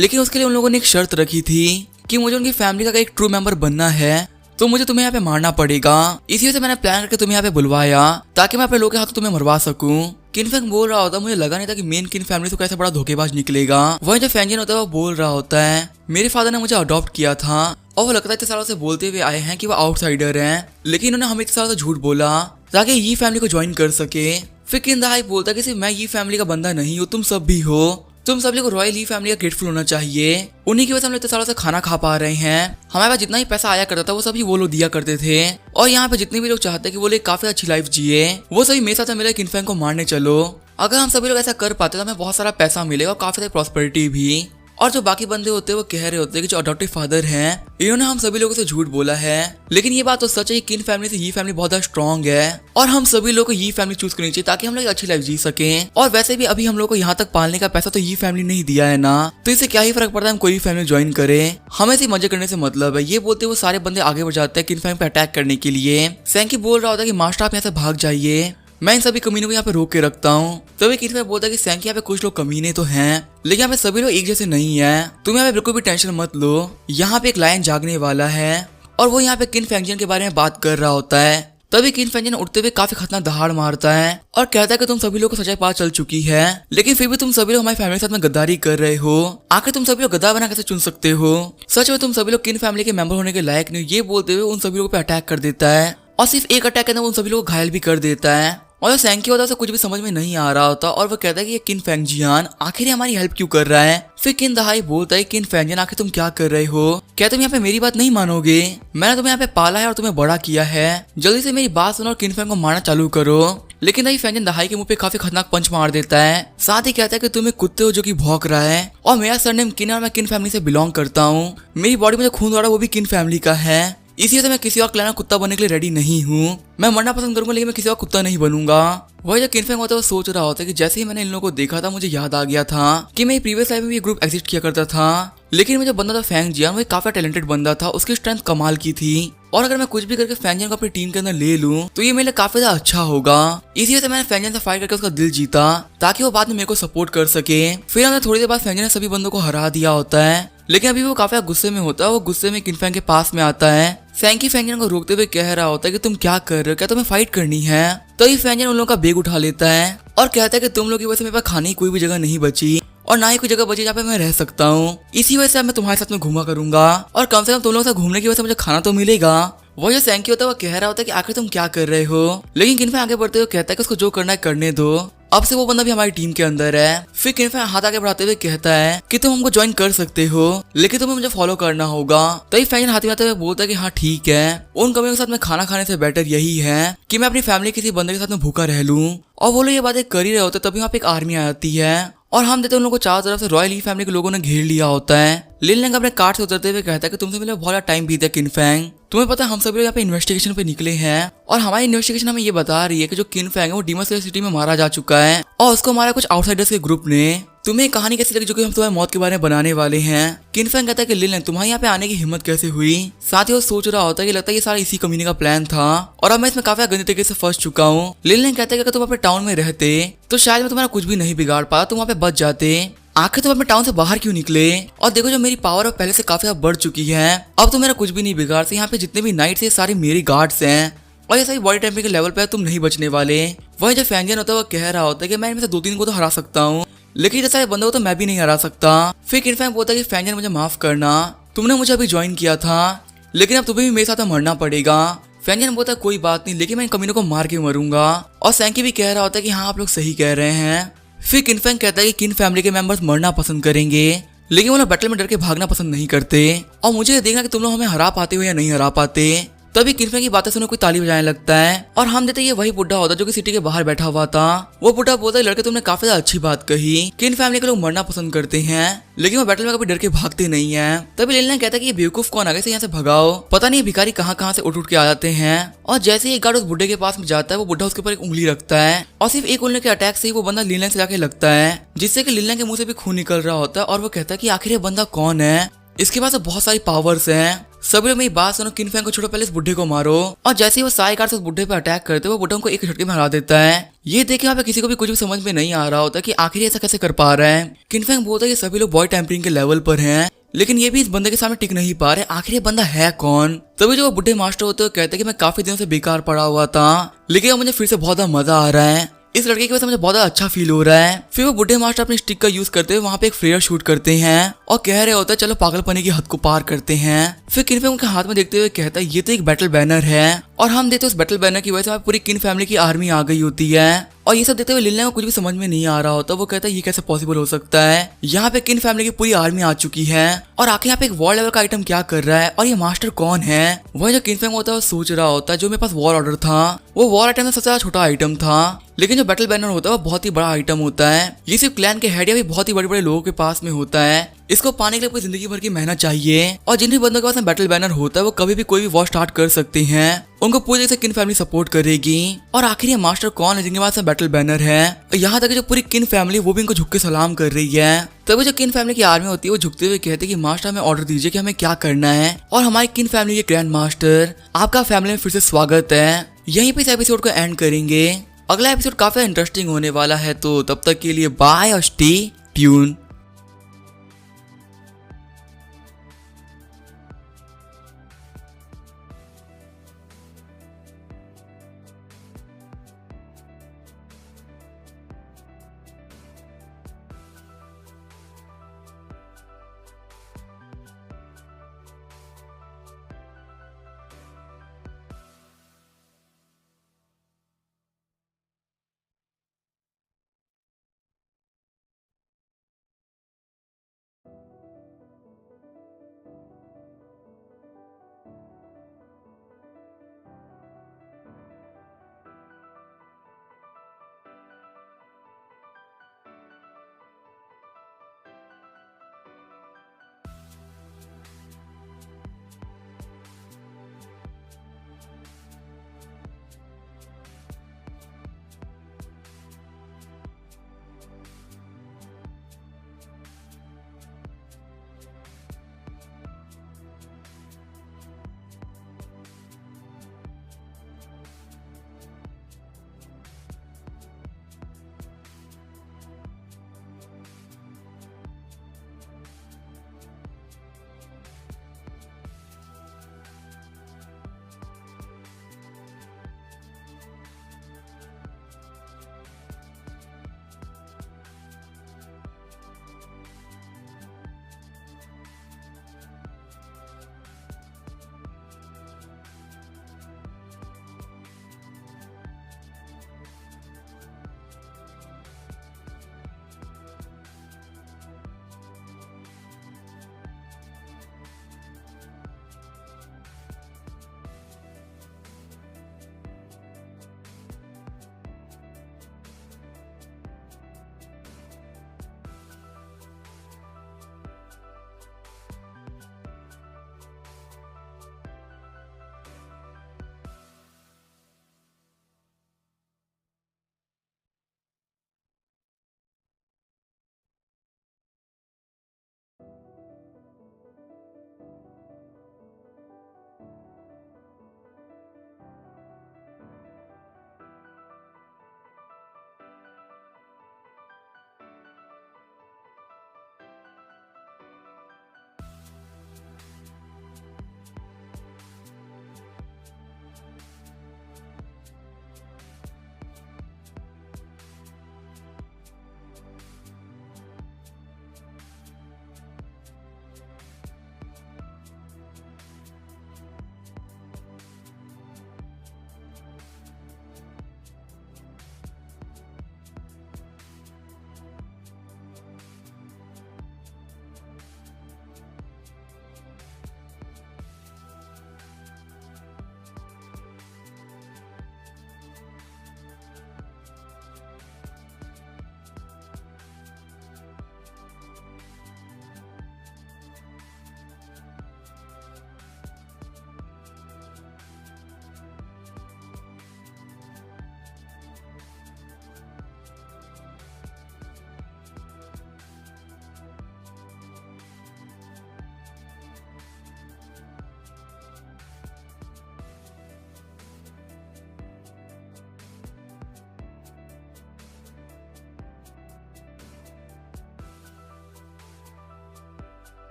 लेकिन उसके लिए उन लोगों ने एक शर्त रखी थी कि मुझे उनकी फैमिली का एक ट्रू मेंबर बनना है तो मुझे तुम्हें यहाँ पे मारना पड़ेगा। इसी वजह से मैंने प्लान करके तुम्हें यहाँ पे बुलवाया ताकि मैं अपने लोगों के हाथों तुम्हें मरवा सकूं। किनफैंग बोल रहा होता मुझे लगा नहीं था कि मेन किन फैमिली से कैसे बड़ा धोखेबाज निकलेगा। वही जो फैंजन होता है वो बोल रहा होता है मेरे फादर ने मुझे अडॉप्ट किया था और वो लगता है इतने सालों से बोलते हुए आए हैं कि वो आउटसाइडर हैं, लेकिन उन्होंने हमें इतने सालों से झूठ बोला ताकि ये फैमिली को ज्वाइन कर सके। फिर किन दहाई बोलता है कि सिर्फ मैं ये फैमिली का बंदा नहीं हूँ, तुम सब भी हो। तुम सभी को रॉयल ही फैमिली का ग्रेटफुल होना चाहिए, उन्हीं की वजह से हम लोग इतने सालों से खाना खा पा रहे हैं। हमारे पास जितना ही पैसा आया करता था वो सभी वो लोग दिया करते थे और यहाँ पे जितने भी लोग चाहते हैं कि वो लोग काफी अच्छी लाइफ जिए वो सभी मेरे साथ मिले किनफैंग को मारने चलो। अगर हम सभी लोग ऐसा कर पाते तो हमें बहुत सारा पैसा मिलेगा और काफी सारी प्रॉस्पेरिटी भी। और जो बाकी बंदे होते हैं वो कह रहे होते हैं कि जो अडॉप्टिव फादर हैं इन्होंने हम सभी लोगों से झूठ बोला है, लेकिन ये बात तो सच है कि किन फैमिली से ये फैमिली बहुत ज्यादा स्ट्रॉन्ग है और हम सभी लोगों को ये फैमिली चूज करनी चाहिए ताकि हम लोग अच्छी लाइफ जी सकें। और वैसे भी अभी हम लोग को यहाँ तक पालने का पैसा तो ये फैमिली नहीं दिया है ना, तो इससे क्या ही फर्क पड़ता है हम कोई भी फैमिली ज्वाइन करें, हमें सिर्फ मजे करने से मतलब है। ये बोलते वो सारे बंदे आगे बढ़ जाते हैं किन फैमिली पे अटैक करने के लिए। सैंकी बोल रहा होता है कि मास्टर आप यहाँ से भाग जाइए, मैं इन सभी कमीनों को यहाँ पे रोक के रखता हूँ। तभी किनफैंग बोलता है कि सैंकी यहाँ पे कुछ लोग कमीने तो हैं लेकिन यहाँ पे सभी लोग एक जैसे नहीं है, तुम यहाँ पे बिल्कुल भी टेंशन मत लो। यहाँ पे एक लायन जागने वाला है और वो यहाँ पे किन फैंगजन के बारे में बात कर रहा होता है। तभी किन फैंगजन उठते हुए काफी खतरनाक दहाड़ मारता है और कहता है कि तुम सभी लोग को सच्चाई पता चल चुकी है, लेकिन फिर भी तुम सभी लोग हमारी फैमिली के साथ में गद्दारी कर रहे हो। आखिर तुम सभी लोग गद्दार बना कैसे चुन सकते हो? सच में तुम सभी लोग किन फैमिली के मेंबर होने के लायक नहीं। ये बोलते हुए उन सभी लोगों पे अटैक कर देता है और सिर्फ एक अटैक के अंदर उन सभी लोग को घायल भी कर देता है। और सैंकी होता है कुछ भी समझ में नहीं आ रहा होता और वो कहता है कि ये किन फैंगजियान आखिर हमारी हेल्प क्यों कर रहा है। फिर किन दहाई बोलता है किन फैंगजियान आखिर तुम क्या कर रहे हो, क्या तुम यहाँ पे मेरी बात नहीं मानोगे? मैंने तुम्हें यहाँ पे पाला है और तुम्हें बड़ा किया है, जल्दी से मेरी बात सुनो और किन फैंग को मारना चालू करो। लेकिन दही फैंजन दहाई के मुंह पे काफी खतरनाक पंच मार देता है, साथ ही कहता है कि तुम एक कुत्ते हो जो कि भौंक रहा है और मेरा सरनेम किन और मैं किन फैमिली से बिलोंग करता हूँ, मेरी बॉडी में जो खून दौड़ा वो भी किन फैमिली का है, इसी वजह से मैं किसी और क्लैन का कुत्ता बनने के लिए रेडी नहीं हूँ। मैं मरना पसंद करूंगा लेकिन मैं किसी और कुत्ता नहीं बनूंगा। वही जो किनफैंग होता है वो सोच रहा होता है कि जैसे ही मैंने इन लोगों को देखा था मुझे याद आ गया था कि मैं प्रीवियस लाइफ में भी ये ग्रुप एग्जिस्ट किया करता था, लेकिन मुझे बंदा था फैंगजियान, वो काफी टैलेंटेड बंदा था, उसकी स्ट्रेंथ कमाल की थी और अगर मैं कुछ भी करके फैंगजियान को अपनी टीम के अंदर ले लूं तो ये मेरे लिए काफी ज्यादा अच्छा होगा। इसी वजह से मैंने फैंगजियान से फाइट करके उसका दिल जीता ताकि वो बाद में मेरे को सपोर्ट कर सके। फिर हमने थोड़ी देर बाद फैंगजियान ने सभी बंदों को हरा दिया होता है, लेकिन अभी वो काफी गुस्से में होता है। वो गुस्से में किनफैंग के पास में आता है। सैंकी फैंगजियान को रोकते हुए कह रहा होता है कि तुम क्या कर रहे हो, क्या तुम्हें फाइट करनी है? तो ये फैंगजियान उन लोगों का बैग उठा लेता है और कहता है कि तुम लोग की वजह से मेरे पास खाने की कोई भी जगह नहीं बची और ना ही कोई जगह बची जहाँ पे मैं रह सकता हूँ, इसी वजह से मैं तुम्हारे साथ में घूमा करूंगा और कम से कम तुम लोगों से घूमने की वजह से मुझे खाना तो मिलेगा। वो जो सैंकी होता है वो कह रहा होता है कि आखिर तुम क्या कर रहे हो, लेकिन किनफैंग आगे बढ़ते हुए कहता है कि उसको जो करना है करने दो, अब से वो बंदा भी हमारी टीम के अंदर है। फिर किनफैंग हाथ आगे बढ़ाते हुए कहता है कि तुम हमको ज्वाइन कर सकते हो लेकिन तुम्हें मुझे फॉलो करना होगा। तो फैंगजियान हाथ मिलाते हुए बोलता है कि हाँ ठीक है, उन कमियों के साथ में खाना खाने से बेटर यही है कि मैं अपनी फैमिली किसी बंदे के साथ में भूखा रह लूं। और वो लोग ये बातें कर ही रहे होते तभी वहाँ पे एक आर्मी आ जाती है और हम देते उन लोगों को चारों तरफ से रॉयल ही फैमिली के लोगों ने घेर लिया होता है। लिन लैंग अपने कार से उतरते हुए कहता है कि तुमसे मिले बहुत टाइम बीता है किनफैंग, तुम्हें पता है हम सभी लोग यहाँ पे इन्वेस्टिगेशन पे निकले हैं और हमारी इन्वेस्टिगेशन हमें ये बता रही है कि जो किनफैंग है वो डीमन स्लेयर सिटी में मारा जा चुका है और उसको मारा कुछ आउटसाइडर्स के ग्रुप ने। तुम्हें कहानी कैसी लगी जो कि हम तुम्हारी मौत के बारे में बनाने वाले हैं? किनफैंग कहता है कि लिन लैंग तुम्हारे यहाँ पे आने की हिम्मत कैसे हुई? साथ ही वो सोच रहा होता है कि लगता है ये सारा इसी कमीने का प्लान था और अब मैं इसमें काफी गंदे तरीके से फंस चुका हूँ। लिन लैंग कहता है कि अगर तुम अपने टाउन में रहते तो शायद मैं तुम्हारा कुछ भी नहीं बिगाड़ पाता, तुम वहाँ पे बच जाते। आखिर तुम अपने टाउन से बाहर क्यों निकले? और देखो जो मेरी पावर है पहले से काफी बढ़ चुकी है, अब तो मेरा कुछ भी नहीं बिगाड़ सकते। यहाँ पे जितने भी नाइट्स है सारे मेरे गार्ड्स हैं और ये सभी बॉडी टेम्परिंग के लेवल पे तुम नहीं बचने वाले। वही जब फैंजन होता है वो कह रहा होता है कि मैं इनमें से 2-3 को तो हरा सकता हूँ, लेकिन जैसा बंदा हो तो मैं भी नहीं हरा सकता। फिर किनफैंग बोलता है कि फैंजन मुझे माफ करना, तुमने मुझे अभी ज्वाइन किया था लेकिन अब तुम्हें भी मेरे साथ मरना पड़ेगा। फैंजन बोलता है कोई बात नहीं, लेकिन मैं इन कमीनों को मार के मरूंगा। और सैंकी भी कह रहा होता है कि हाँ आप लोग सही कह रहे हैं। फिर किनफैंग कहता है कि किन फैमिली के मेंबर्स मरना पसंद करेंगे लेकिन वो लोग बैटल में डर के भागना पसंद नहीं करते, और मुझे देखना कि तुम लोग हमें हरा पाते हो या नहीं हरा पाते। तभी किनफैंग की बातें सुने कोई ताली बजाने लगता है और हम देते ये वही बुढ़ा होता जो कि सिटी के बाहर बैठा हुआ था। वो बुढ़ा बोलता है लड़के तुमने काफी ज्यादा अच्छी बात कही, किन फैमिली के लोग मरना पसंद करते हैं लेकिन वो बैटल में कभी डर के भागते नहीं है। तभी लिन कहता है कि ये बेवकूफ कौन आ गए, यहाँ से भगाओ, पता नहीं भिखारी कहाँ से उठ के आ जाते हैं। और जैसे ही एक गार्ड उस बुढ़े के पास में जाता है वो बुढ़ा उसके ऊपर एक उंगली रखता है और सिर्फ एक उंगली के अटैक से ही वो बंदा लिन से जाके लगता है, जिससे कि लिन के मुंह से भी खून निकल रहा होता है। और वो कहता है कि आखिर ये बंदा कौन है, इसके पास बहुत सारी पावर्स हैं। सभी लोग मेरी बात सुनो, किनफैंग को छोड़ो, पहले इस बुढ़े को मारो। और जैसे ही वो साई कार से उस बुढ़े पे अटैक करते वो बुढ़ा को एक झटके में हरा देता है। ये देख के वहाँ पे किसी को भी कुछ भी समझ में नहीं आ रहा होता कि आखिर ऐसा कैसे कर पा रहा है। किनफैंग बोलता है कि सभी लोग बॉडी टेम्परिंग के लेवल पर हैं लेकिन ये भी इस बंदे के सामने टिक नहीं पा रहे, आखिर ये बंदा है कौन। तभी जो वो बुढ़े मास्टर होते हैं कहते हैं कि मैं काफी दिनों से बेकार पड़ा हुआ था लेकिन अब मुझे फिर से बहुत ज्यादा मजा आ रहा है, इस लड़के की वजह से मुझे बहुत अच्छा फील हो रहा है। फिर वो बुढ़े मास्टर अपने स्टिक का यूज करते हुए वहाँ पे एक फ्लेयर शूट करते हैं और कह रहे होते हैं चलो पागलपने की हद को पार करते हैं। फिर किनफैंग उनके हाथ में देखते हुए कहता है ये तो एक बैटल बैनर है, और हम देखते हैं उस बैटल बैनर की वजह से पूरी किन फैमिली की आर्मी आ गई होती है। और ये सब देखते हुए लिन को कुछ भी समझ में नहीं आ रहा होता, वो कहता है ये कैसे पॉसिबल हो सकता है, यहाँ पे किन फैमिली की पूरी आर्मी आ चुकी है और आखिर यहाँ पे एक वॉर लेवल का आइटम क्या कर रहा है और ये मास्टर कौन है। वही जो किनफैंग होता है वो सोच रहा होता है जो मेरे पास वॉर ऑर्डर था वो वॉर आइटम सबसे ज्यादा छोटा आइटम था, लेकिन जो बैटल बैनर होता है वो बहुत ही बड़ा आइटम होता है। ये सिर्फ क्लैन के हेड या भी बहुत ही बड़े बड़े लोगों के पास में होता है, इसको पाने के लिए पूरी जिंदगी भर की मेहनत चाहिए। और जिन भी बंदों के पास में बैटल बैनर होता है वो कभी भी कोई भी वॉर स्टार्ट कर सकते हैं, उनको पूरी तरह से किन फैमिली सपोर्ट करेगी। और आखिर ये मास्टर कौन है जिनके पास में बैटल बैनर है, यहाँ तक जो पूरी किन फैमिली वो भी इनको झुक के सलाम कर रही है। तभी जो किन फैमिली की आर्मी होती है वो झुकते हुए कहते हैं कि मास्टर हमें ऑर्डर दीजिए कि हमें क्या करना है, और हमारी किन फैमिली के ग्रैंड मास्टर आपका फैमिली में फिर से स्वागत है। यहीं पे इस एपिसोड को एंड करेंगे। अगला एपिसोड काफी इंटरेस्टिंग होने वाला है, तो तब तक के लिए बाय और स्टे ट्यून।